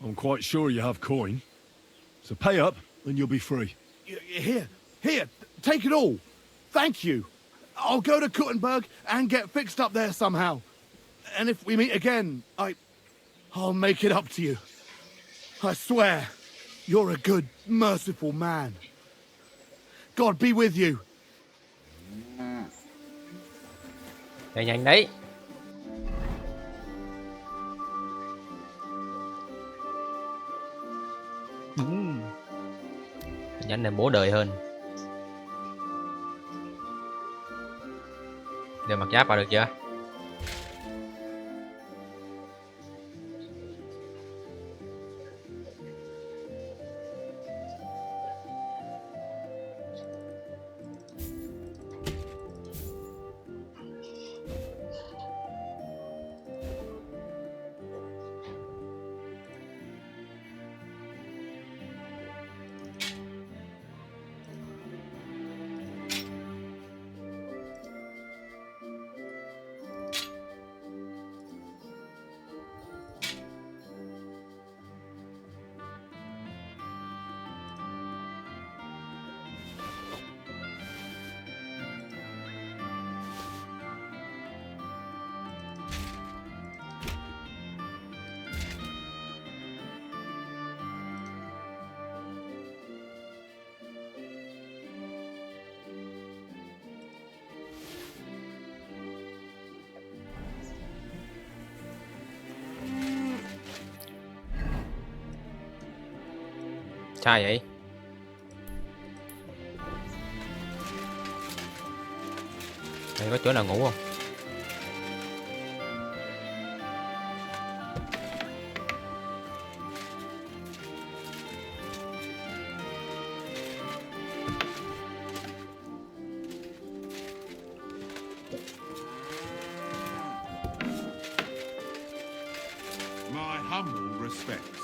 I'm quite sure you have coin. So pay up, and you'll be free. Here, take it all. Thank you. I'll go to Kuttenberg and get fixed up there somehow. And if we meet again, I'll make it up to you. I swear, you're a good, merciful man. God be with you. Nhanh nhanh đấy. Nhánh này bố đời hơn. Đeo mặt giáp vào được chưa? Sao vậy? Đây có chỗ nào ngủ không? My humble respects.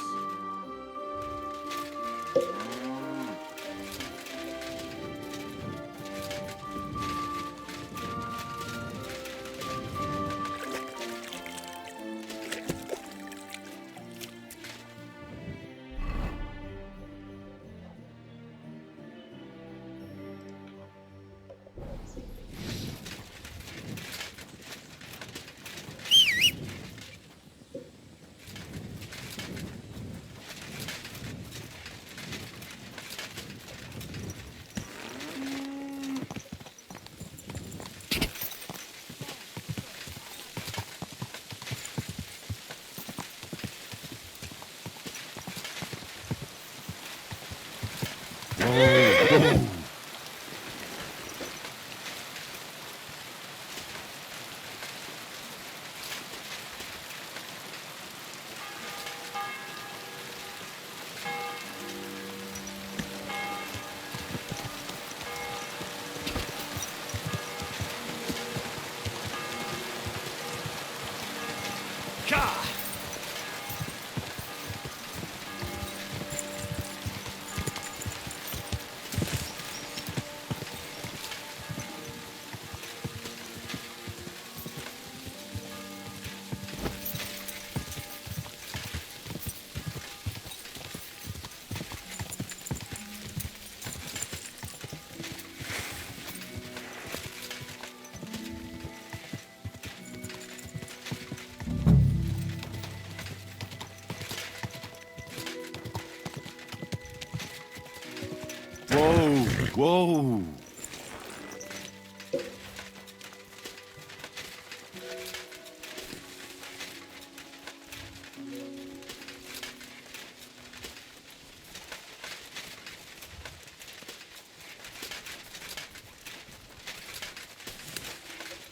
Whoa, whoa.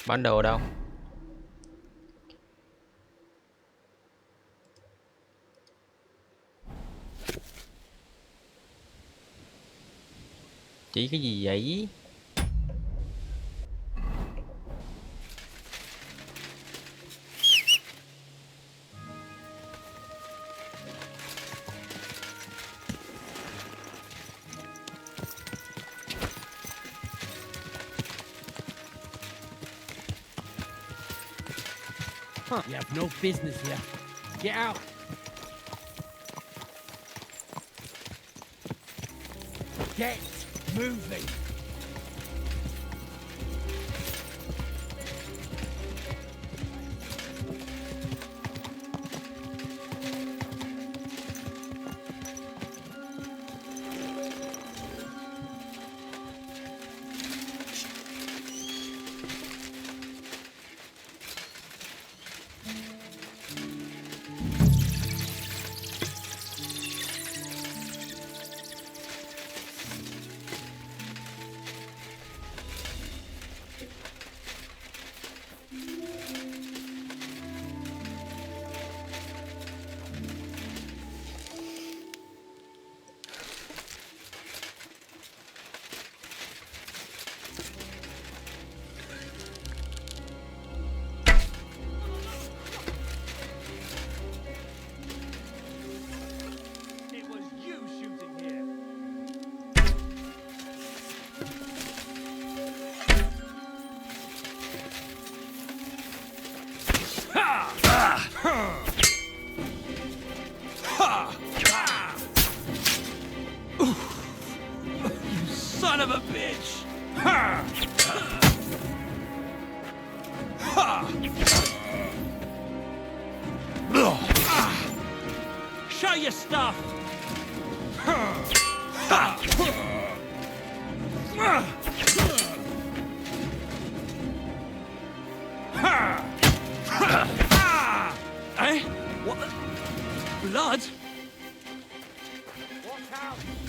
Bản đồ đâu? Chỉ cái gì vậy? Huh. You have no business here. Get out. Get moving. Son of a bitch! Show your stuff! Eh? What the? Blood? Watch out!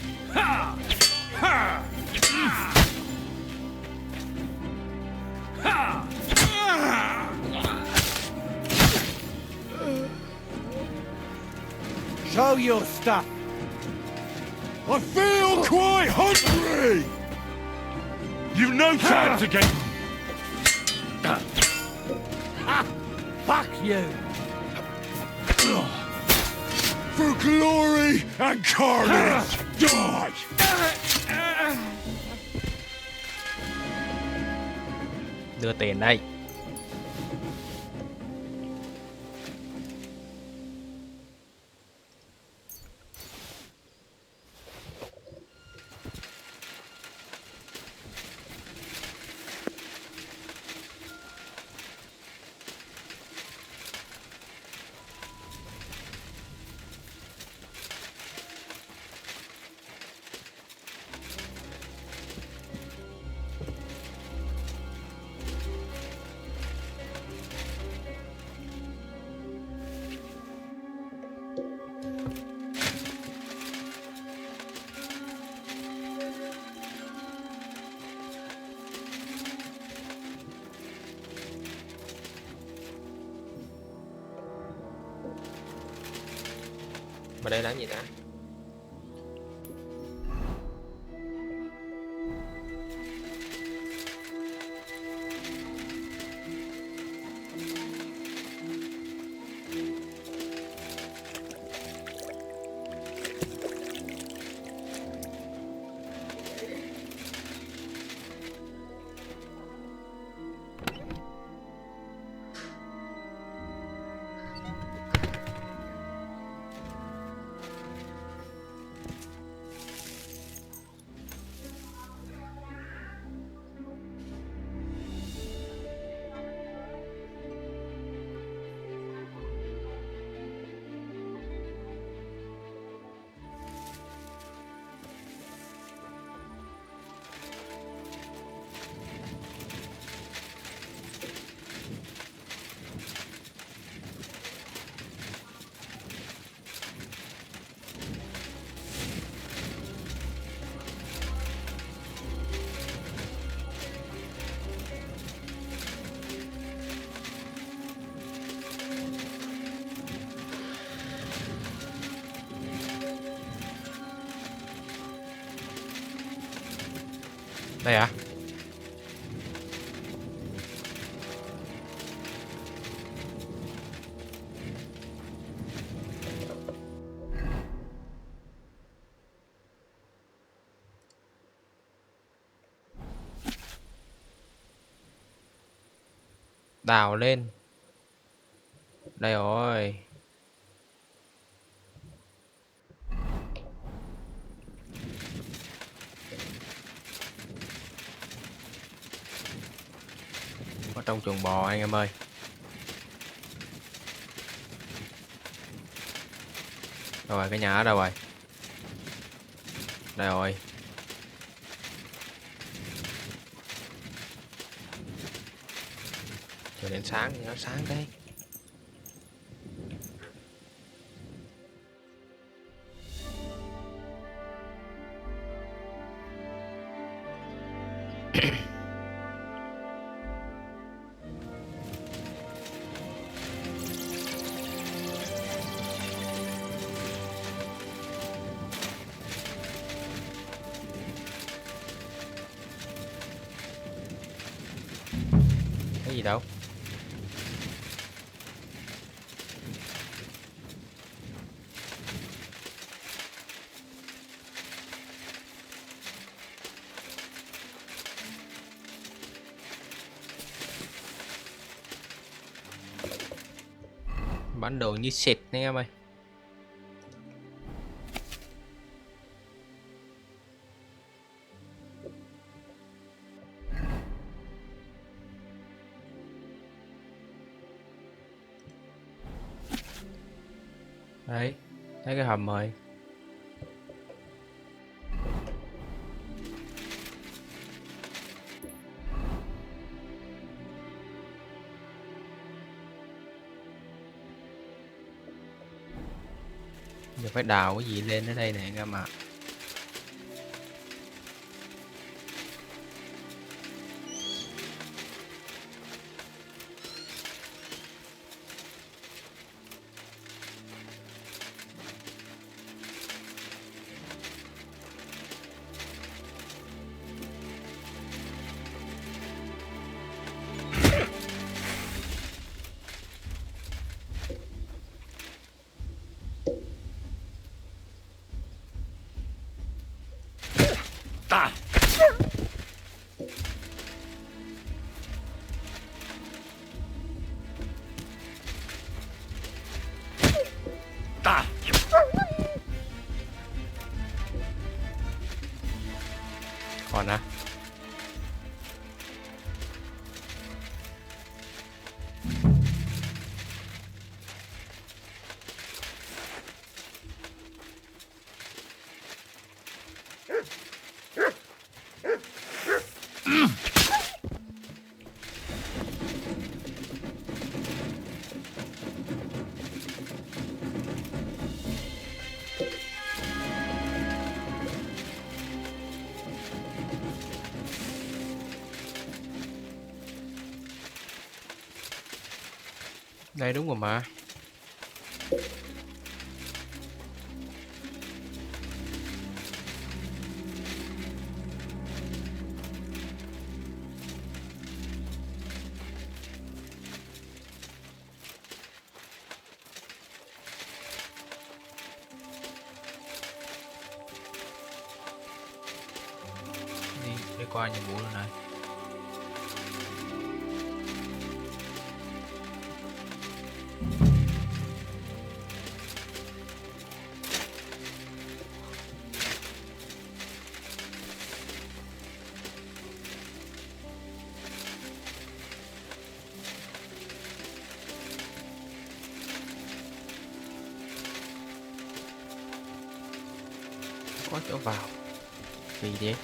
Show your stuff. I feel quite hungry! You've no time to get... Fuck you. For glory and carnage, die! Đưa tiền đây. Mà đây là gì ta? Đây à? Đào lên. Đây rồi. Ở trong chuồng bò anh em ơi. Rồi cái nhà ở đâu rồi? Đây rồi. Chờ đến sáng thì nó sáng cái. Cái gì đâu? Bản đồ như xịt anh em ơi. Đấy, thấy cái hầm rồi. Giờ phải đào cái gì lên ở đây này anh em ạ. Còn á. Đây đúng rồi mà. Đi qua nhiệm vụ luôn này. Có chỗ vào gì vậy?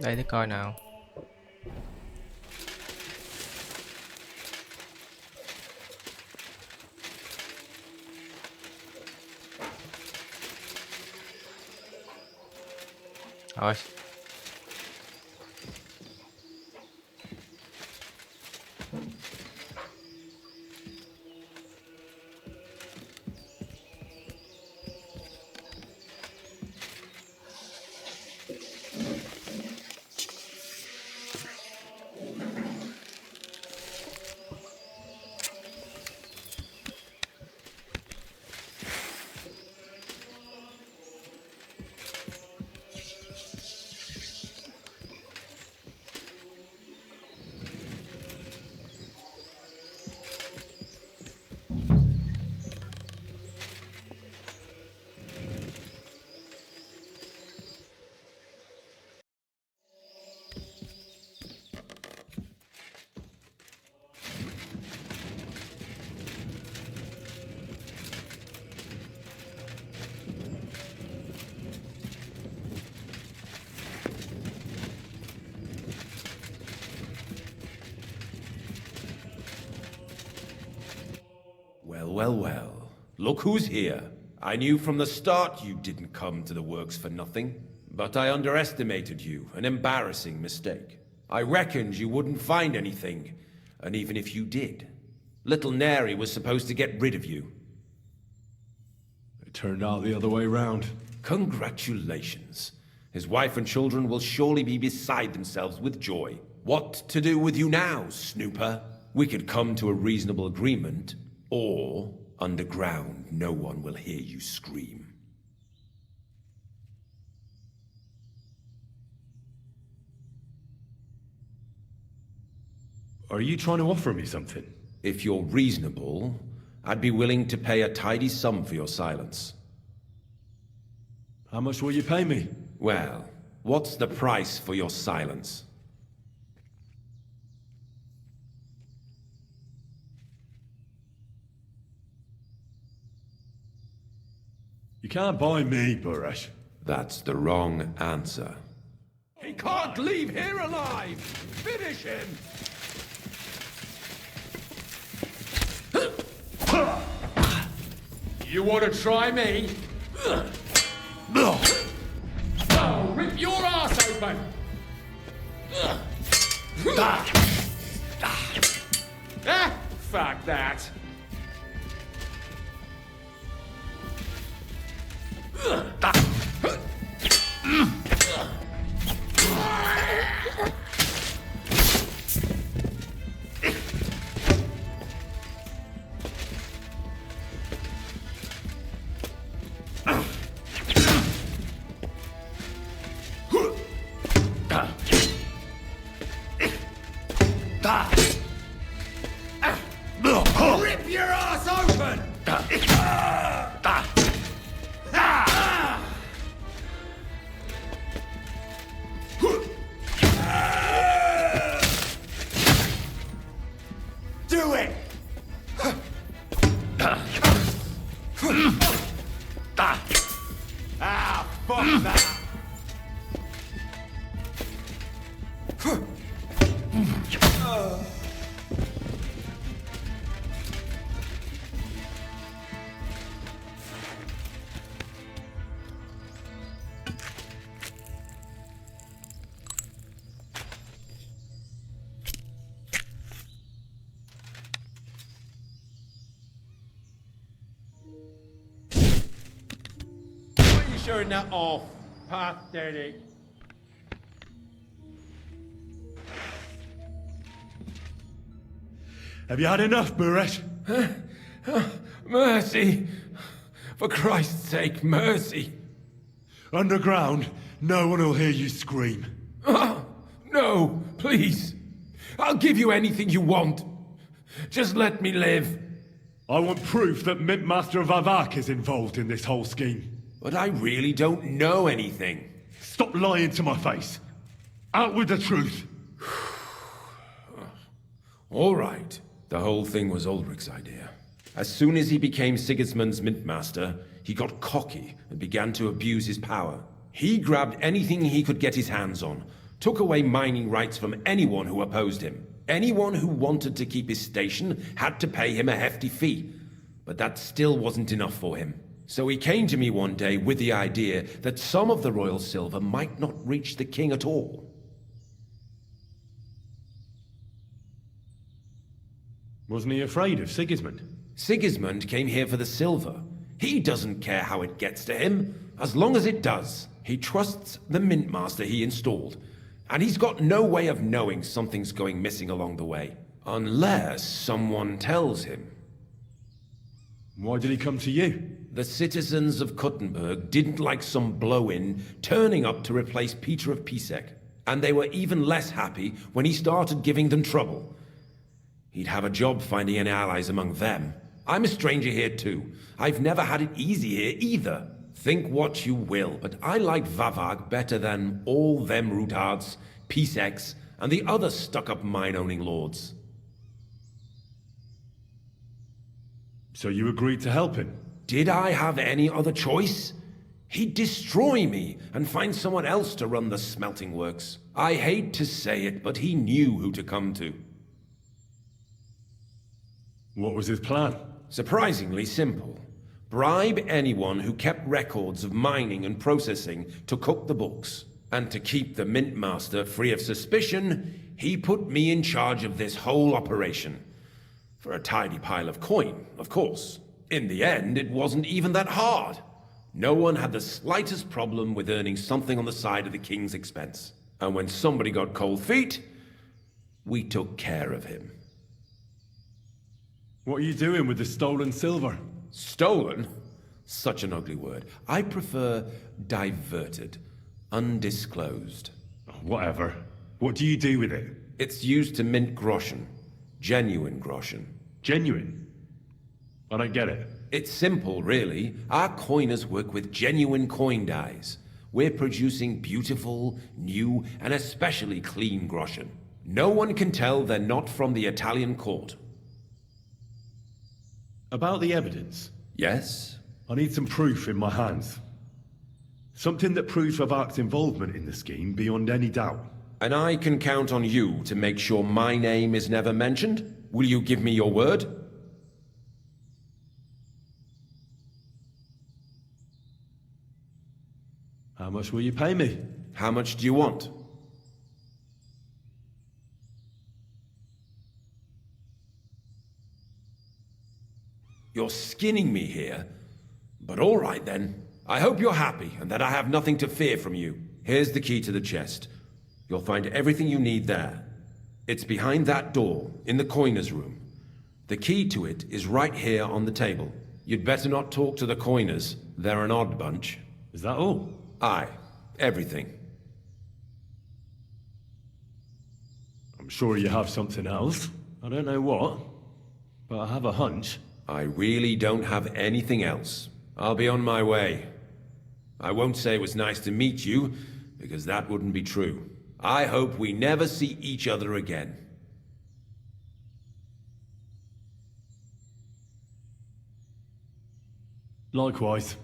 Đây để coi nào. Rồi. Well. Look who's here. I knew from the start you didn't come to the works for nothing. But I underestimated you, an embarrassing mistake. I reckoned you wouldn't find anything, and even if you did, little Neri was supposed to get rid of you. It turned out the other way round. Congratulations. His wife and children will surely be beside themselves with joy. What to do with you now, snooper? We could come to a reasonable agreement, or underground no one will hear you scream. Are you trying to offer me something? If you're reasonable, I'd be willing to pay a tidy sum for your silence. How much will you pay me? Well, what's the price for your silence? You can't buy me, Buresh. That's the wrong answer. He can't leave here alive! Finish him! You want to try me? I'll rip your ass open! fact, that. Rip your ass open! Do it! Ah, fuck that! Why are you showing that off? Pathetic. Have you had enough, Buresh? Mercy! For Christ's sake, mercy! Underground, no one will hear you scream. No, please. I'll give you anything you want. Just let me live. I want proof that Mint Master Vavak is involved in this whole scheme. But I really don't know anything. Stop lying to my face. Out with the truth. All right. The whole thing was Ulrich's idea. As soon as he became Sigismund's Mint Master, he got cocky and began to abuse his power. He grabbed anything he could get his hands on, took away mining rights from anyone who opposed him. Anyone who wanted to keep his station had to pay him a hefty fee. But that still wasn't enough for him. So he came to me one day with the idea that some of the royal silver might not reach the king at all. Wasn't he afraid of Sigismund? Sigismund came here for the silver. He doesn't care how it gets to him, as long as it does. He trusts the Mint Master he installed, and he's got no way of knowing something's going missing along the way. Unless someone tells him. Why did he come to you? The citizens of Kuttenberg didn't like some blow-in turning up to replace Peter of Pisek, and they were even less happy when he started giving them trouble. He'd have a job finding any allies among them. I'm a stranger here too. I've never had it easy here either. Think what you will, but I like Vavag better than all them Rutards, Piseks, and the other stuck-up mine-owning lords. So you agreed to help him? Did I have any other choice? He'd destroy me and find someone else to run the smelting works. I hate to say it, but he knew who to come to. What was his plan? Surprisingly simple. Bribe anyone who kept records of mining and processing to cook the books. And to keep the Mint Master free of suspicion, he put me in charge of this whole operation. For a tidy pile of coin, of course. In the end, it wasn't even that hard. No one had the slightest problem with earning something on the side of the king's expense. And when somebody got cold feet, we took care of him. What are you doing with the stolen silver? Stolen? Such an ugly word. I prefer diverted, undisclosed. Whatever. What do you do with it? It's used to mint groschen. Genuine groschen. Genuine? I don't get it. It's simple, really. Our coiners work with genuine coin dyes. We're producing beautiful, new, and especially clean groschen. No one can tell they're not from the Italian court. About the evidence? Yes? I need some proof in my hands. Something that proves Vavak's involvement in the scheme beyond any doubt. And I can count on you to make sure my name is never mentioned? Will you give me your word? How much will you pay me? How much do you want? You're skinning me here. But all right then. I hope you're happy and that I have nothing to fear from you. Here's the key to the chest. You'll find everything you need there. It's behind that door, in the coiner's room. The key to it is right here on the table. You'd better not talk to the coiners. They're an odd bunch. Is that all? Aye. Everything. I'm sure you have something else. I don't know what, but I have a hunch. I really don't have anything else. I'll be on my way. I won't say it was nice to meet you, because that wouldn't be true. I hope we never see each other again. Likewise.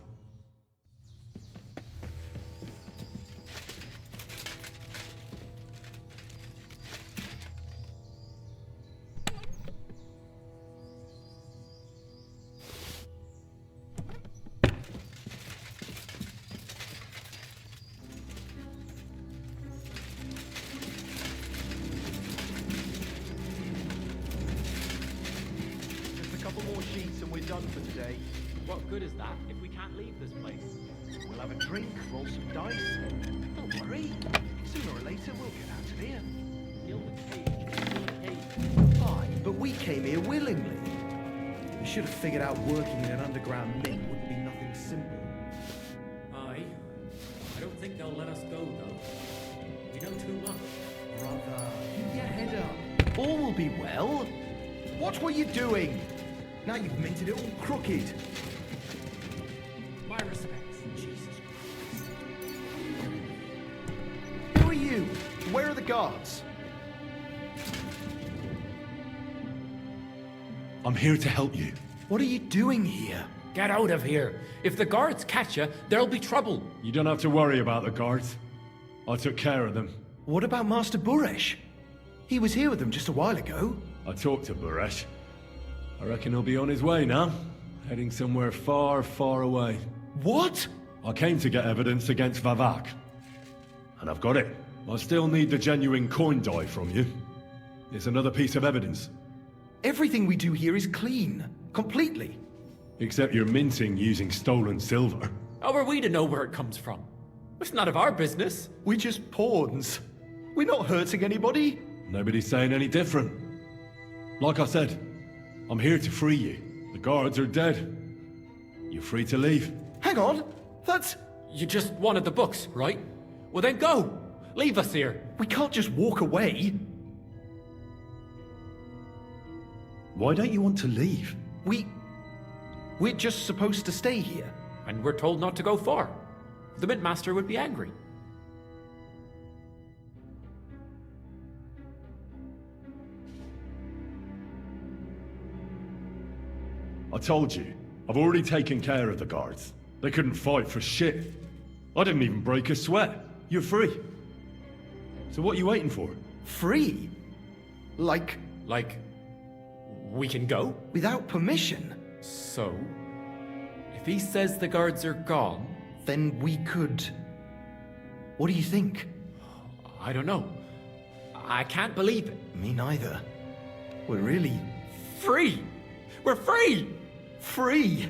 What good is that if we can't leave this place? We'll have a drink, roll some dice. Don't worry. Sooner or later we'll get out of here. Gilded cage. Aye, but we came here willingly. We should have figured out working in an underground mint wouldn't be nothing simple. Aye. I don't think they'll let us go, though. We know too much. Brother, keep your head up. All will be well. Watch what you're doing. Now you've minted it all crooked. My respects. Jesus Christ. Who are you? Where are the guards? I'm here to help you. What are you doing here? Get out of here. If the guards catch you, there'll be trouble. You don't have to worry about the guards. I took care of them. What about Master Buresh? He was here with them just a while ago. I talked to Buresh. I reckon he'll be on his way now. Heading somewhere far, far away. What? I came to get evidence against Vavak. And I've got it. I still need the genuine coin die from you. It's another piece of evidence. Everything we do here is clean. Completely. Except you're minting using stolen silver. How are we to know where it comes from? It's none of our business. We're just pawns. We're not hurting anybody. Nobody's saying any different. Like I said, I'm here to free you. The guards are dead. You're free to leave. Hang on. That's... You just wanted the books, right? Well then go. Leave us here. We can't just walk away. Why don't you want to leave? We're just supposed to stay here. And we're told not to go far. The Mint Master would be angry. I told you, I've already taken care of the guards. They couldn't fight for shit. I didn't even break a sweat. You're free. So what are you waiting for? Free? Like, we can go? Without permission? So, if he says the guards are gone... Then we could... What do you think? I don't know. I can't believe it. Me neither. We're really... Free! We're free! Free!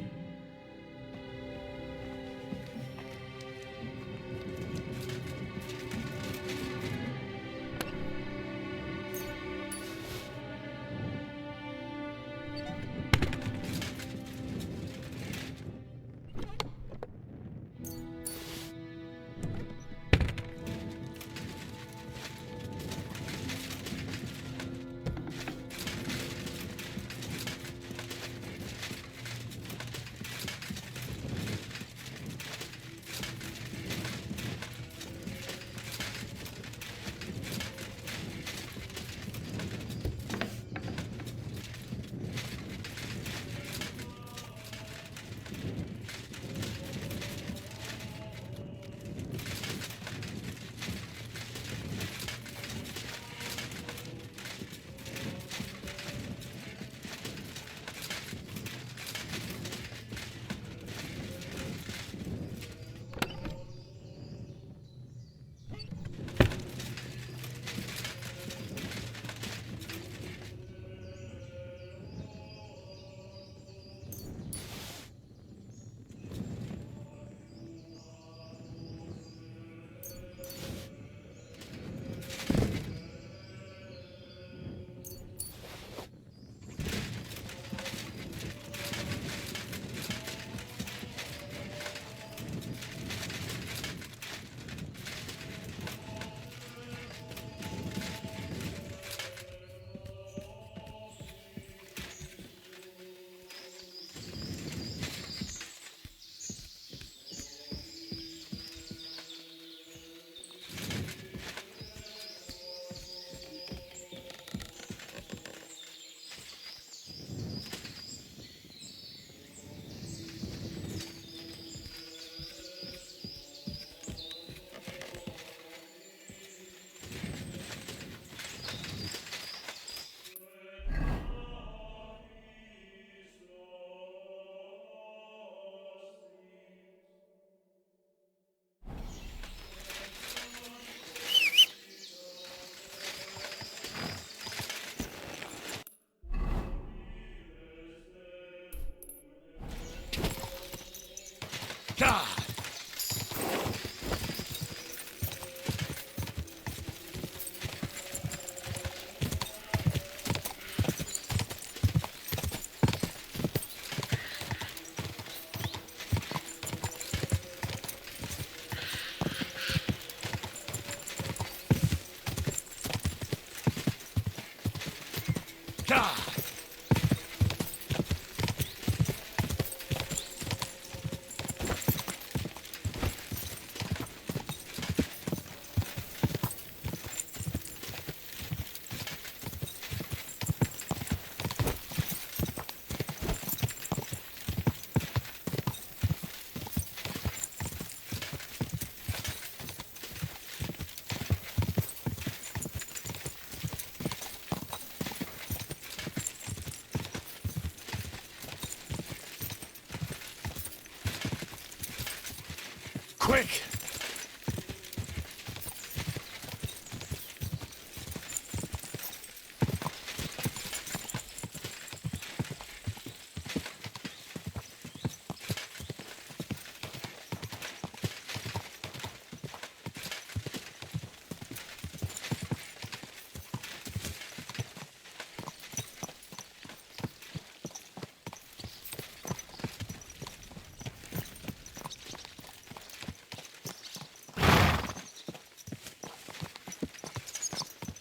Quick!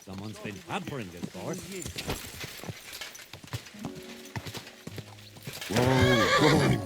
Someone's been pampering this boss. Whoa.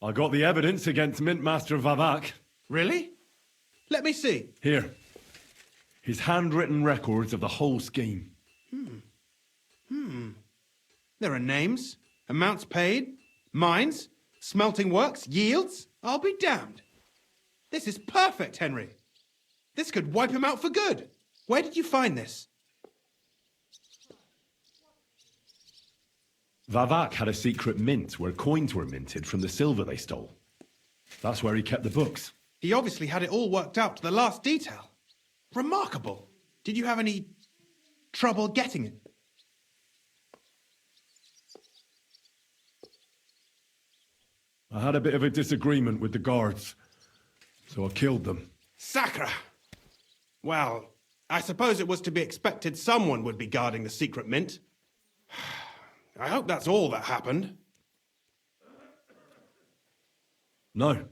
I got the evidence against Mint Master Vavak. Really? Let me see. Here. His handwritten records of the whole scheme. There are names, amounts paid, mines, smelting works, yields. I'll be damned. This is perfect, Henry. This could wipe him out for good. Where did you find this? Vavak had a secret mint where coins were minted from the silver they stole. That's where he kept the books. He obviously had it all worked out to the last detail. Remarkable. Did you have any trouble getting it? I had a bit of a disagreement with the guards, so I killed them. Sacre! Well, I suppose it was to be expected someone would be guarding the secret mint. I hope that's all that happened. No.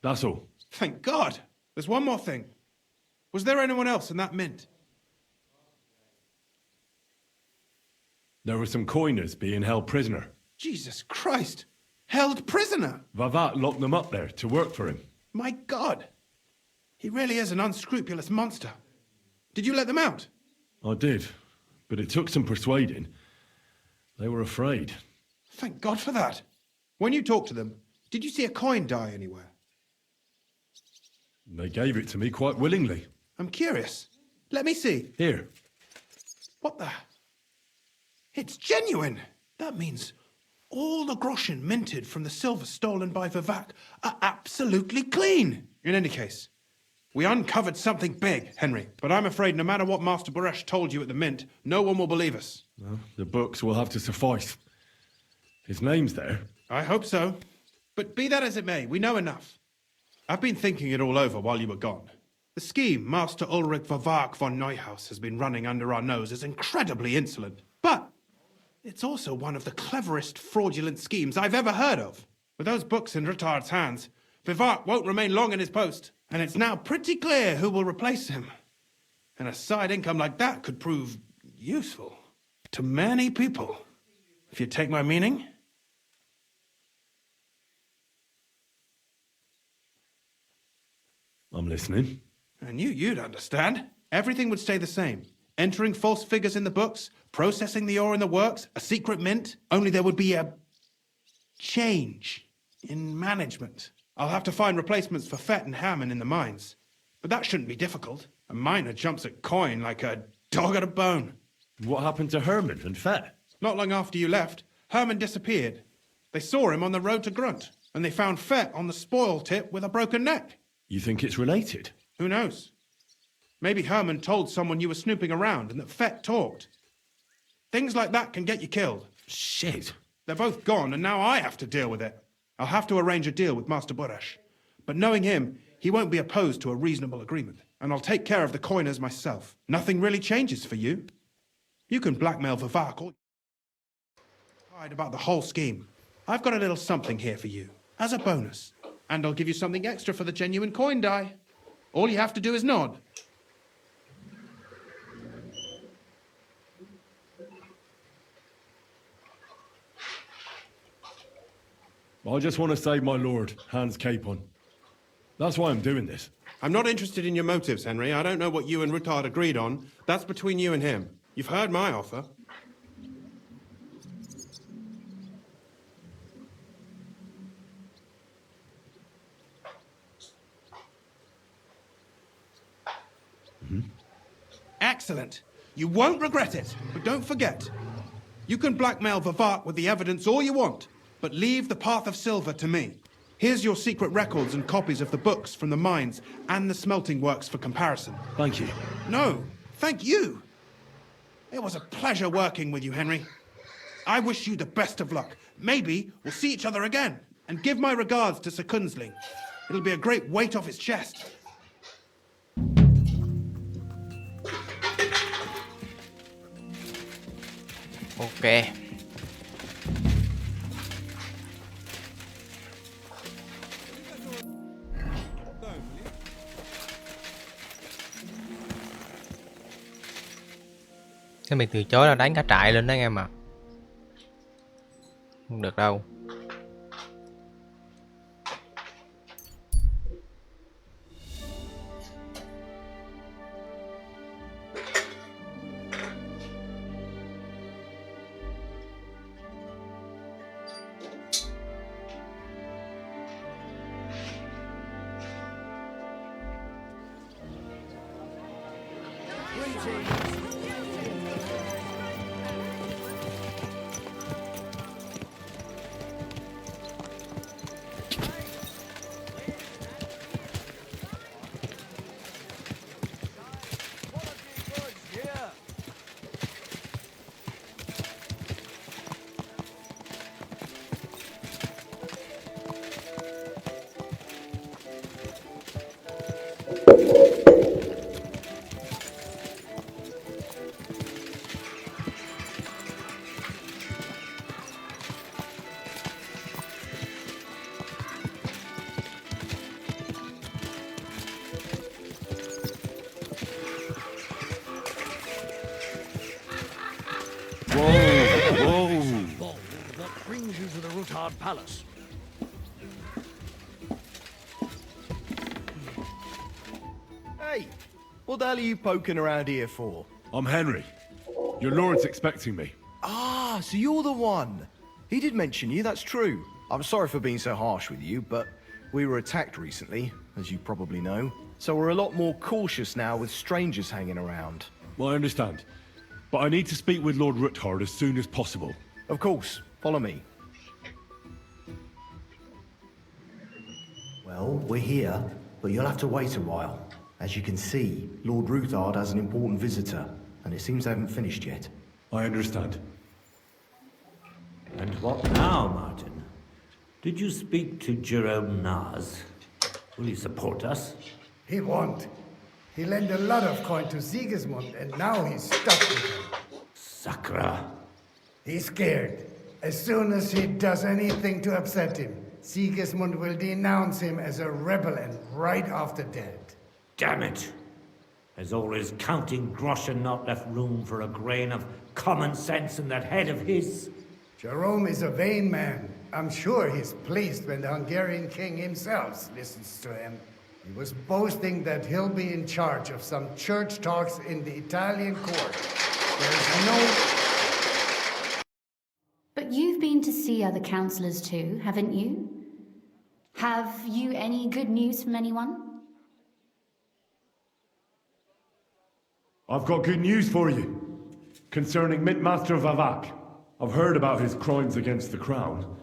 That's all. Thank God. There's one more thing. Was there anyone else in that mint? There were some coiners being held prisoner. Jesus Christ! Held prisoner! Vavak locked them up there to work for him. My God! He really is an unscrupulous monster. Did you let them out? I did, but it took some persuading. They were afraid. Thank God for that. When you talked to them, did you see a coin die anywhere? They gave it to me quite willingly. I'm curious. Let me see. Here. What the? It's genuine! That means all the groschen minted from the silver stolen by Vavak are absolutely clean. In any case, we uncovered something big, Henry. But I'm afraid no matter what Master Boresh told you at the mint, no one will believe us. Well, the books will have to suffice. His name's there. I hope so. But be that as it may, we know enough. I've been thinking it all over while you were gone. The scheme Master Ulrich Vavak von Neuhaus has been running under our nose is incredibly insolent. But it's also one of the cleverest fraudulent schemes I've ever heard of. With those books in Rittard's hands, Vivart won't remain long in his post, and it's now pretty clear who will replace him. And a side income like that could prove useful to many people, if you take my meaning. I'm listening. I knew you'd understand. Everything would stay the same. Entering false figures in the books, processing the ore in the works, a secret mint, only there would be a change in management. I'll have to find replacements for Fett and Hammond in the mines. But that shouldn't be difficult. A miner jumps at coin like a dog at a bone. What happened to Herman and Fett? Not long after you left, Herman disappeared. They saw him on the road to Grunt, and they found Fett on the spoil tip with a broken neck. You think it's related? Who knows? Maybe Herman told someone you were snooping around and that Fett talked. Things like that can get you killed. Shit. They're both gone, and now I have to deal with it. I'll have to arrange a deal with Master Buresh. But knowing him, he won't be opposed to a reasonable agreement. And I'll take care of the coiners myself. Nothing really changes for you. You can blackmail Vivak all about the whole scheme. I've got a little something here for you, as a bonus. And I'll give you something extra for the genuine coin die. All you have to do is nod. I just want to save my lord, Hans Capon. That's why I'm doing this. I'm not interested in your motives, Henry. I don't know what you and Ruttard agreed on. That's between you and him. You've heard my offer. Excellent. You won't regret it. But don't forget, you can blackmail Vivak with the evidence all you want, but leave the Path of Silver to me. Here's your secret records and copies of the books from the mines and the smelting works for comparison. Thank you. No, thank you. It was a pleasure working with you, Henry. I wish you the best of luck. Maybe we'll see each other again. And give my regards to Sir Kunzling. It'll be a great weight off his chest. Ok. Cái mình từ chối là đánh cả trại lên đó anh em à. Không được đâu. That brings you to the Ruttard Palace. Hey, what the hell are you poking around here for? I'm Henry. Your lord's expecting me. Ah, so you're the one. He did mention you, that's true. I'm sorry for being so harsh with you, but we were attacked recently, as you probably know. So we're a lot more cautious now with strangers hanging around. Well, I understand. But I need to speak with Lord Ruttard as soon as possible. Of course. Follow me. Well, we're here, but you'll have to wait a while. As you can see, Lord Ruttard has an important visitor, and it seems they haven't finished yet. I understand. And what now, Martin? Did you speak to Jerome Naz? Will he support us? He won't. He lent a lot of coin to Sigismund, and now he's stuck with him. Sakra. He's scared. As soon as he does anything to upset him, Sigismund will denounce him as a rebel and right off the dead. Damn it! Has all his counting groschen not left room for a grain of common sense in that head of his? Jerome is a vain man. I'm sure he's pleased when the Hungarian king himself listens to him. He was boasting that he'll be in charge of some church talks in the Italian court. There's no... But you've been to see other councillors too, haven't you? Have you any good news from anyone? I've got good news for you. Concerning Mint Master Vivak. I've heard about his crimes against the crown.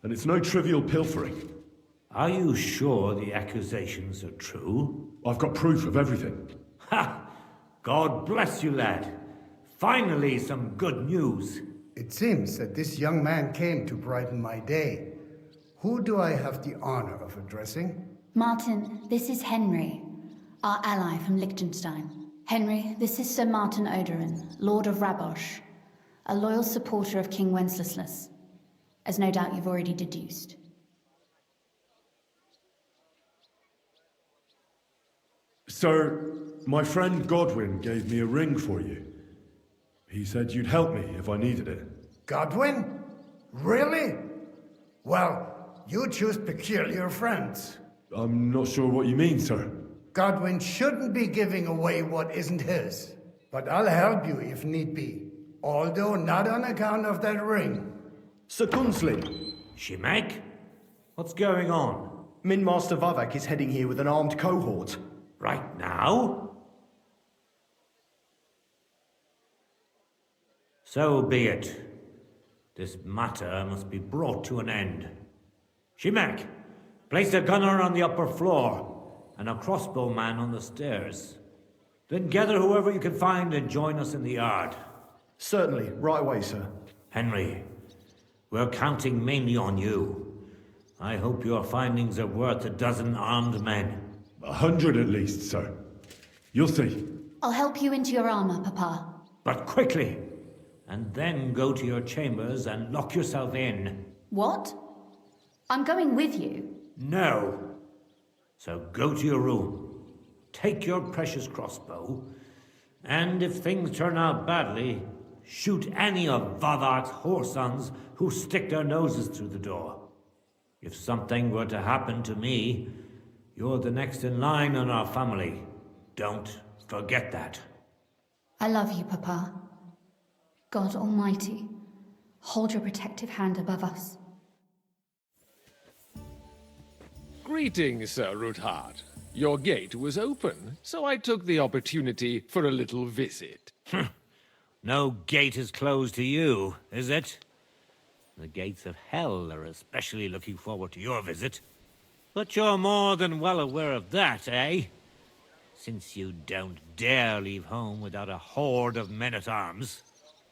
And it's no trivial pilfering. Are you sure the accusations are true? I've got proof of everything. Ha! God bless you, lad. Finally, some good news. It seems that this young man came to brighten my day. Who do I have the honor of addressing? Martin, this is Henry, our ally from Liechtenstein. Henry, this is Sir Martin Odoran, Lord of Rabosh, a loyal supporter of King Wenceslas, as no doubt you've already deduced. Sir, my friend Godwin gave me a ring for you. He said you'd help me if I needed it. Godwin? Really? Well, you choose peculiar friends. I'm not sure what you mean, sir. Godwin shouldn't be giving away what isn't his. But I'll help you if need be. Although not on account of that ring. Sir Gunslin. Shimek? What's going on? Min Master Vavak is heading here with an armed cohort. Right now? So be it. This matter must be brought to an end. Shimek, place a gunner on the upper floor and a crossbowman on the stairs. Then gather whoever you can find and join us in the yard. Certainly, right away, sir. Henry, we're counting mainly on you. I hope your findings are worth a dozen armed men. 100 at least, sir. You'll see. I'll help you into your armor, Papa. But quickly, and then go to your chambers and lock yourself in. What? I'm going with you. No. So go to your room, take your precious crossbow, and if things turn out badly, shoot any of Vavak's whoresons who stick their noses through the door. If something were to happen to me, you're the next in line in our family. Don't forget that. I love you, Papa. God Almighty, hold your protective hand above us. Greetings, Sir Ruthard. Your gate was open, so I took the opportunity for a little visit. No gate is closed to you, is it? The gates of hell are especially looking forward to your visit. But you're more than well aware of that, eh? Since you don't dare leave home without a horde of men-at-arms.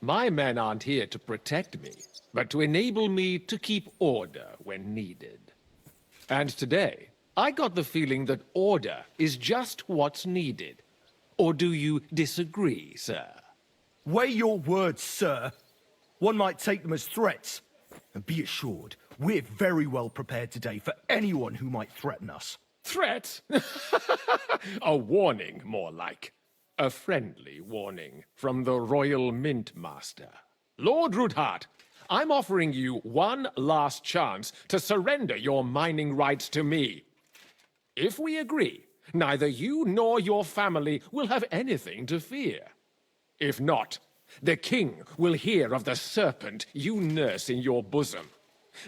My men aren't here to protect me, but to enable me to keep order when needed. And today, I got the feeling that order is just what's needed. Or do you disagree, sir? Weigh your words, sir. One might take them as threats. And be assured, we're very well prepared today for anyone who might threaten us. Threat? A warning, more like. A friendly warning from the Royal Mint Master. Lord Ruthard, I'm offering you one last chance to surrender your mining rights to me. If we agree, neither you nor your family will have anything to fear. If not, the king will hear of the serpent you nurse in your bosom.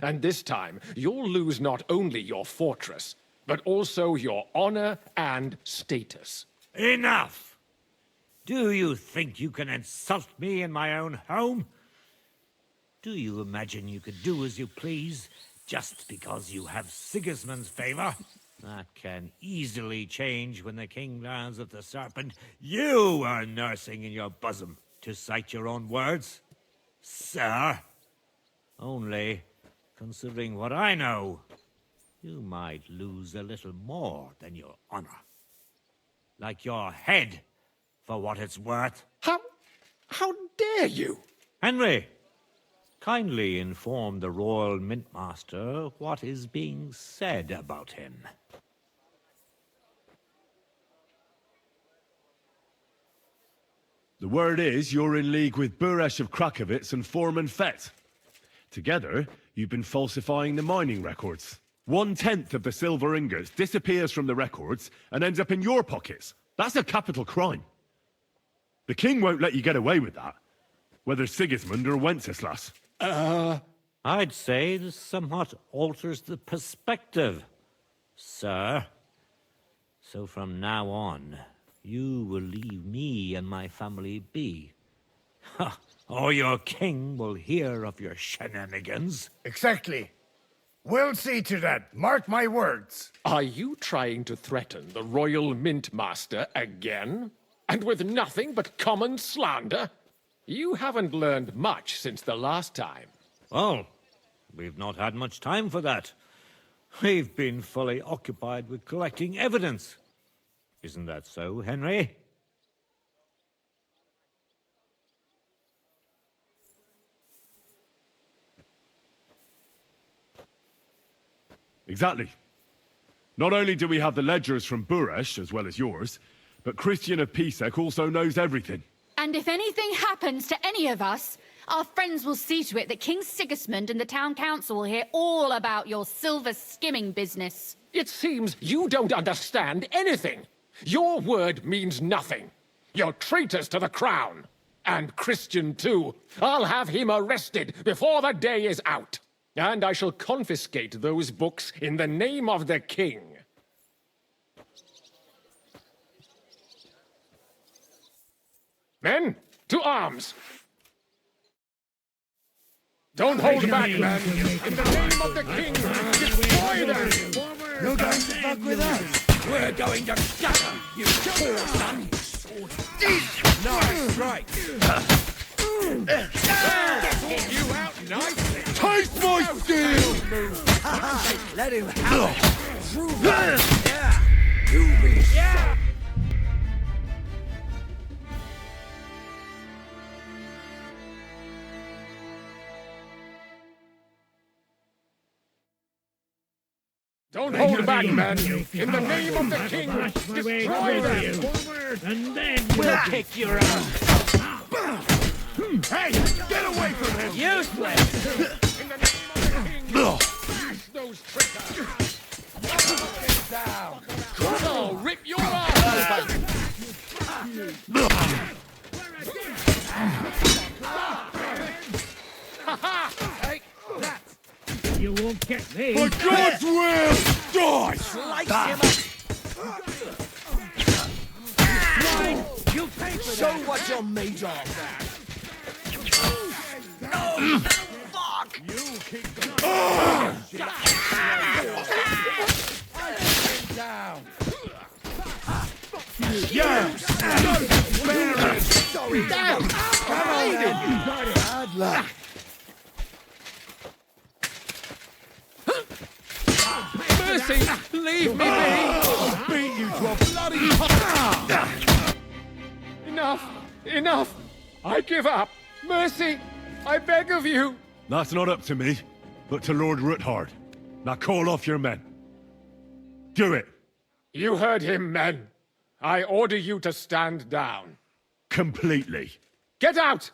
And this time, you'll lose not only your fortress, but also your honor and status. Enough! Do you think you can insult me in my own home? Do you imagine you could do as you please, just because you have Sigismund's favor? That can easily change when the king learns of the serpent you are nursing in your bosom, to cite your own words. Sir, only, considering what I know, you might lose a little more than your honor. Like your head, for what it's worth. How dare you? Henry, kindly inform the Royal Mint Master what is being said about him. The word is you're in league with Buresh of Krakowitz and Foreman Fett. Together, you've been falsifying the mining records. 1/10 of the silver ingots disappears from the records and ends up in your pockets. That's a capital crime. The king won't let you get away with that, whether Sigismund or Wenceslas. I'd say this somewhat alters the perspective, sir. So from now on, you will leave me and my family be. Or your king will hear of your shenanigans. Exactly. We'll see to that. Mark my words. Are you trying to threaten the Royal Mint Master again? And with nothing but common slander? You haven't learned much since the last time. Well, we've not had much time for that. We've been fully occupied with collecting evidence. Isn't that so, Henry? Exactly. Not only do we have the ledgers from Buresh, as well as yours, but Christian of Pisek also knows everything. And if anything happens to any of us, our friends will see to it that King Sigismund and the town council will hear all about your silver skimming business. It seems you don't understand anything. Your word means nothing. You're traitors to the crown. And Christian too. I'll have him arrested before the day is out. And I shall confiscate those books in the name of the king. Men, to arms! Don't hold back, man! In the name of the king, destroy them! You're going to fuck with us? We're going to gut them, you poor son! Nice strike! You out nicely! Taste my steel! Let him have it! Yeah! You be shot! Don't hold back, men! In the name of the king, destroy them! And then we'll kick your ass! Hey, get away from him! Useless! In the name of the king, smash those traitors! Down! I'll rip your arm open! Take that! You won't get me! For God's will, die! Slice him up! Mine! You pay for Show that! what you're made of! Fuck! You keep Down! Yes! Sorry! Down! Come on then! Bad luck! Mercy! Leave me be! I'll beat you to a bloody pulp! Enough! Enough! I give up! Mercy! I beg of you! That's not up to me, but to Lord Ruthard. Now call off your men. Do it! You heard him, men. I order you to stand down. Completely. Get out!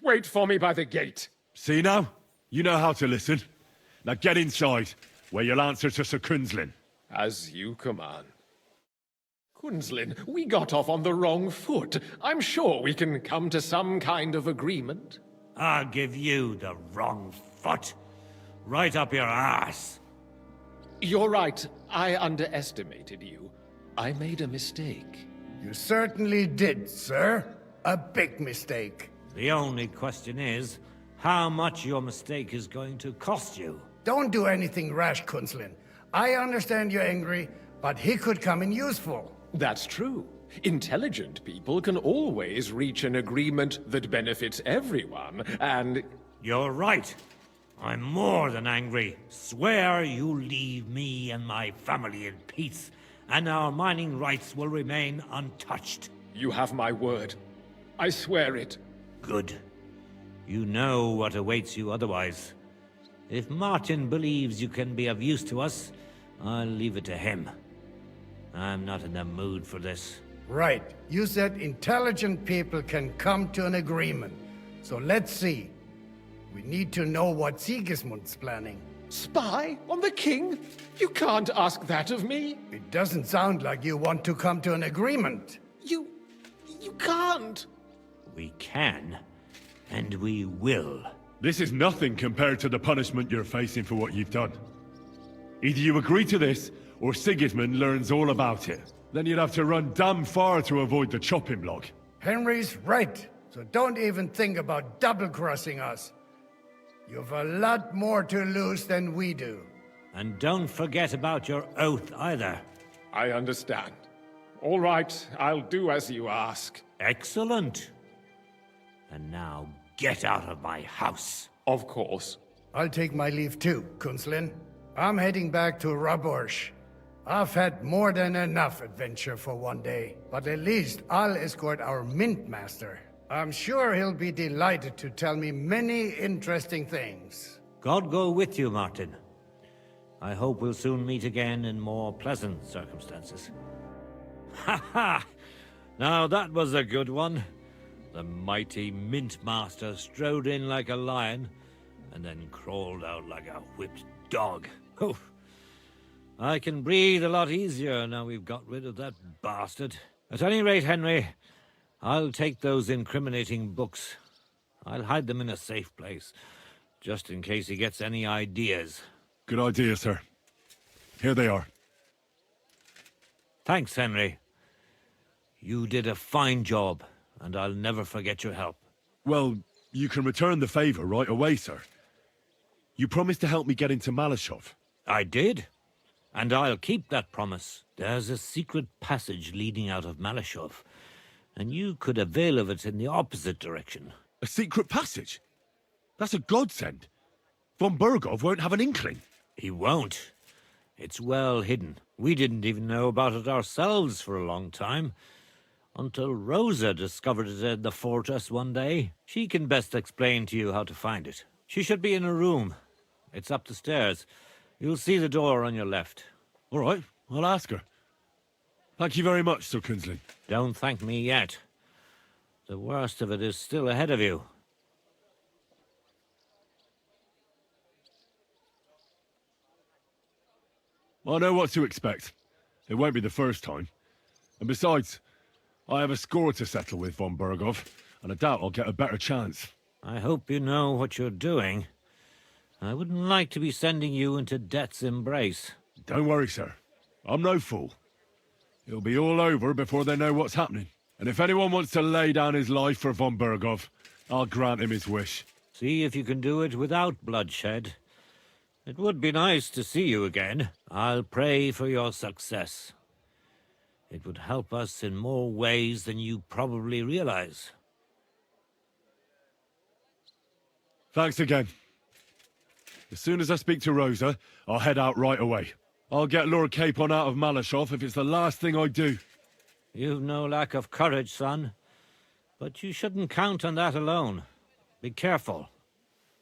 Wait for me by the gate. See now? You know how to listen. Now get inside, where you'll answer to Sir Kunzlin. As you command. Kunzlin, we got off on the wrong foot. I'm sure we can come to some kind of agreement. I'll give you the wrong foot. Right up your ass. You're right. I underestimated you. I made a mistake. You certainly did, sir. A big mistake. The only question is, how much your mistake is going to cost you. Don't do anything rash, Kunzlin. I understand you're angry, but he could come in useful. That's true. Intelligent people can always reach an agreement that benefits everyone, and... You're right. I'm more than angry. Swear you leave me and my family in peace, and our mining rights will remain untouched. You have my word. I swear it. Good. You know what awaits you otherwise. If Martin believes you can be of use to us, I'll leave it to him. I'm not in the mood for this. Right. You said intelligent people can come to an agreement. So let's see. We need to know what Sigismund's planning. Spy on the king? You can't ask that of me. It doesn't sound like you want to come to an agreement. You can't. We can, and we will. This is nothing compared to the punishment you're facing for what you've done. Either you agree to this, or Sigismund learns all about it. Then you'd have to run damn far to avoid the chopping block. Henry's right. So don't even think about double-crossing us. You've a lot more to lose than we do. And don't forget about your oath either. I understand. All right, I'll do as you ask. Excellent. And now get out of my house. Of course. I'll take my leave too, Kunslin. I'm heading back to Rabosh. I've had more than enough adventure for one day, but at least I'll escort our Mint Master. I'm sure he'll be delighted to tell me many interesting things. God go with you, Martin. I hope we'll soon meet again in more pleasant circumstances. Ha ha! Now that was a good one. The mighty Mint Master strode in like a lion, and then crawled out like a whipped dog. Oof. I can breathe a lot easier now we've got rid of that bastard. At any rate, Henry, I'll take those incriminating books. I'll hide them in a safe place, just in case he gets any ideas. Good idea, sir. Here they are. Thanks, Henry. You did a fine job, and I'll never forget your help. Well, you can return the favor right away, sir. You promised to help me get into Malashov. I did, and I'll keep that promise. There's a secret passage leading out of Malashov, and you could avail of it in the opposite direction. A secret passage? That's a godsend. Von Burgov won't have an inkling. He won't. It's well hidden. We didn't even know about it ourselves for a long time, until Rosa discovered it in the fortress one day. She can best explain to you how to find it. She should be in her room. It's up the stairs. You'll see the door on your left. All right, I'll ask her. Thank you very much, Sir Kunslin. Don't thank me yet. The worst of it is still ahead of you. I know what to expect. It won't be the first time. And besides, I have a score to settle with Von Burgov, and I doubt I'll get a better chance. I hope you know what you're doing. I wouldn't like to be sending you into death's embrace. Don't worry, sir. I'm no fool. It'll be all over before they know what's happening. And if anyone wants to lay down his life for Von Burgov, I'll grant him his wish. See if you can do it without bloodshed. It would be nice to see you again. I'll pray for your success. It would help us in more ways than you probably realize. Thanks again. As soon as I speak to Rosa, I'll head out right away. I'll get Lord Capon out of Malashov if it's the last thing I do. You've no lack of courage, son. But you shouldn't count on that alone. Be careful.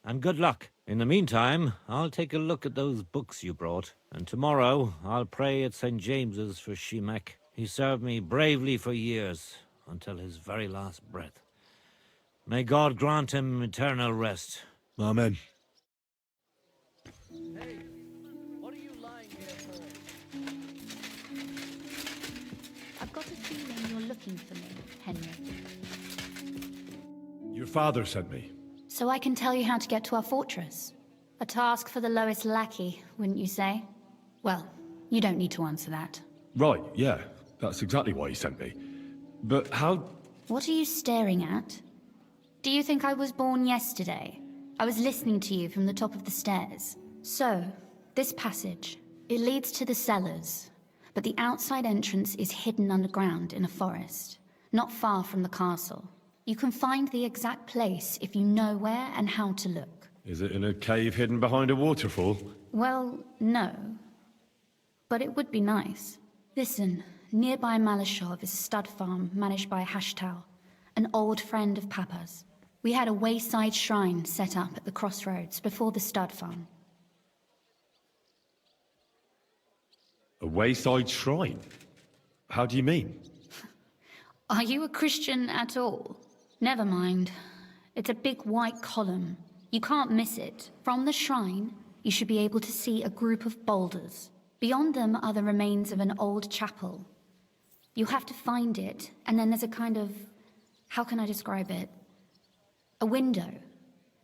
And good luck. In the meantime, I'll take a look at those books you brought. And tomorrow, I'll pray at St. James's for Shemek. He served me bravely for years, until his very last breath. May God grant him eternal rest. Amen. Hey, what are you lying here for? I've got a feeling you're looking for me, Henry. Your father sent me. So I can tell you how to get to our fortress. A task for the lowest lackey, wouldn't you say? Well, you don't need to answer that. Right, yeah. That's exactly why he sent me. But how... What are you staring at? Do you think I was born yesterday? I was listening to you from the top of the stairs. So, this passage, it leads to the cellars, but the outside entrance is hidden underground in a forest, not far from the castle. You can find the exact place if you know where and how to look. Is it in a cave hidden behind a waterfall? Well, no. But it would be nice. Listen, nearby Malashov is a stud farm managed by Hashtal, an old friend of Papa's. We had a wayside shrine set up at the crossroads before the stud farm. A wayside shrine? How do you mean? Are you a Christian at all? Never mind. It's a big white column. You can't miss it. From the shrine, you should be able to see a group of boulders. Beyond them are the remains of an old chapel. You have to find it, and then there's a kind of... how can I describe it? A window.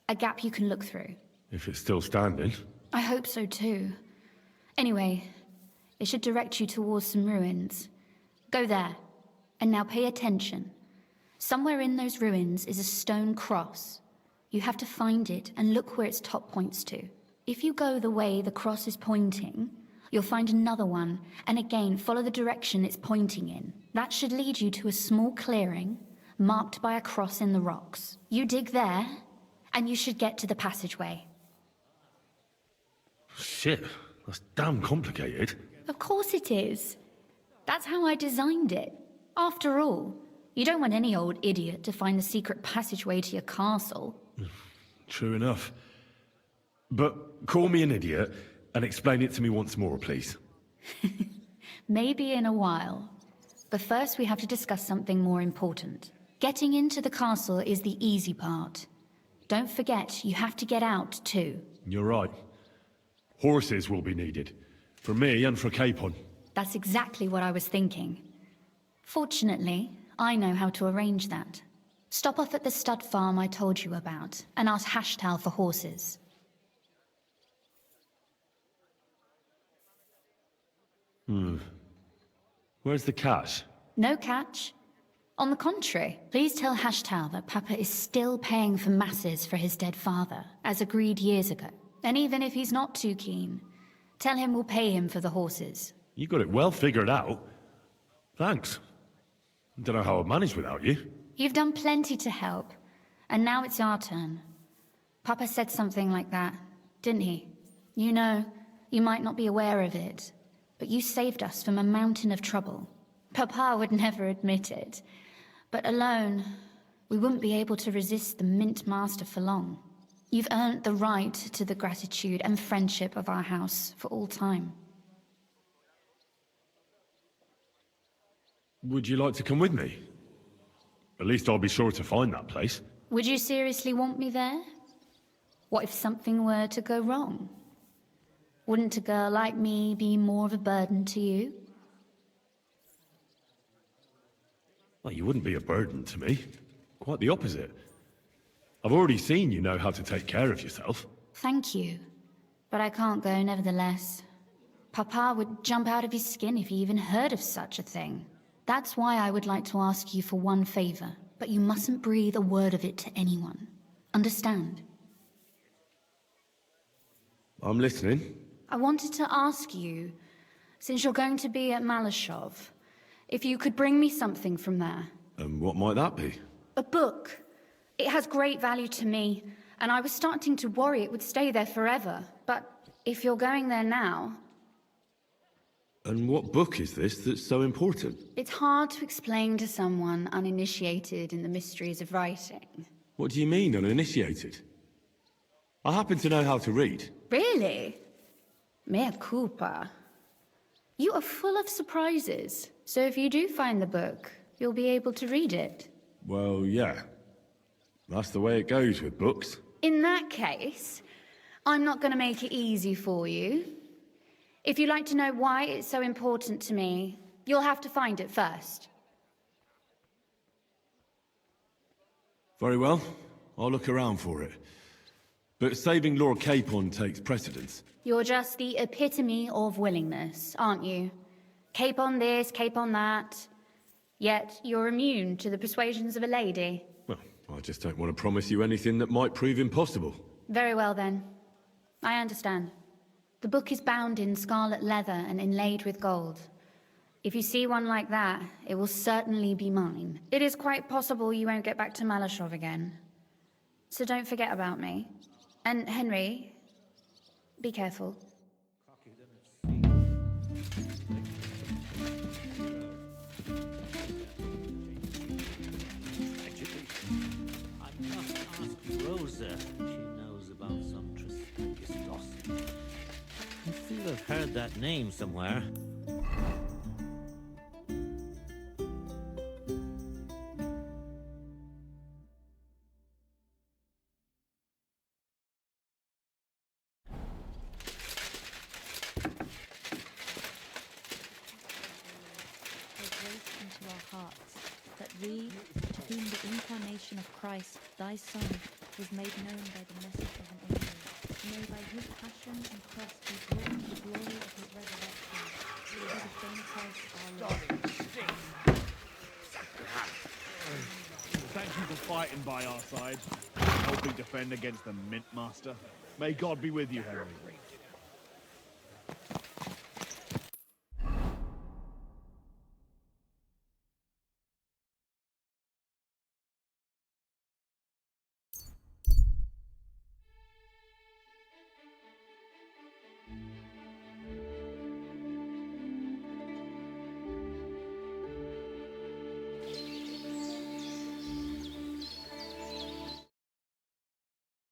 A gap you can look through. If it's still standing. I hope so too. Anyway, it should direct you towards some ruins. Go there. And now pay attention. Somewhere in those ruins is a stone cross. You have to find it and look where its top points to. If you go the way the cross is pointing, You'll find another one, and again, follow the direction it's pointing in. That should lead you to a small clearing, marked by a cross in the rocks. You dig there, and you should get to the passageway. Shit, that's damn complicated. Of course it is. That's how I designed it. After all, you don't want any old idiot to find the secret passageway to your castle. True enough. But call me an idiot and explain it to me once more, please. Maybe in a while. But first we have to discuss something more important. Getting into the castle is the easy part. Don't forget, you have to get out too. You're right. Horses will be needed. For me and for Capon. That's exactly what I was thinking. Fortunately, I know how to arrange that. Stop off at the stud farm I told you about, and ask Hashtal for horses. Where's the cash? No catch. On the contrary, please tell Hashtal that Papa is still paying for masses for his dead father, as agreed years ago. And even if he's not too keen, tell him we'll pay him for the horses. You got it well figured out. Thanks. Don't know how I'd manage without you. You've done plenty to help, and now it's our turn. Papa said something like that, didn't he? You know, you might not be aware of it, but you saved us from a mountain of trouble. Papa would never admit it, but alone, we wouldn't be able to resist the Mint Master for long. You've earned the right to the gratitude and friendship of our house for all time. Would you like to come with me? At least I'll be sure to find that place. Would you seriously want me there? What if something were to go wrong? Wouldn't a girl like me be more of a burden to you? Well, you wouldn't be a burden to me. Quite the opposite. I've already seen you know how to take care of yourself. Thank you. But I can't go nevertheless. Papa would jump out of his skin if he even heard of such a thing. That's why I would like to ask you for one favor, but you mustn't breathe a word of it to anyone. Understand? I'm listening. I wanted to ask you, since you're going to be at Malashov, if you could bring me something from there. And what might that be? A book. It has great value to me, and I was starting to worry it would stay there forever. But if you're going there now... And what book is this that's so important? It's hard to explain to someone uninitiated in the mysteries of writing. What do you mean, uninitiated? I happen to know how to read. Really? Mea culpa. You are full of surprises. So if you do find the book, you'll be able to read it. Well, yeah. That's the way it goes with books. In that case, I'm not going to make it easy for you. If you'd like to know why it's so important to me, you'll have to find it first. Very well. I'll look around for it. But saving Lord Capon takes precedence. You're just the epitome of willingness, aren't you? Capon this, Capon that. Yet you're immune to the persuasions of a lady. Well, I just don't want to promise you anything that might prove impossible. Very well then. I understand. The book is bound in scarlet leather and inlaid with gold. If you see one like that, it will certainly be mine. It is quite possible you won't get back to Malashov again. So don't forget about me. And Henry, be careful. I must ask Rosa if she knows about some Trismegistos. I feel I've heard that name somewhere. Into our hearts, that we, to whom the incarnation of Christ, thy Son, was made known by the message of an angel, may by his passion and cross be brought to the glory of his resurrection, through the same Christ our Lord. Thank you for fighting by our side, helping defend against the Mint Master. May God be with you, Henry.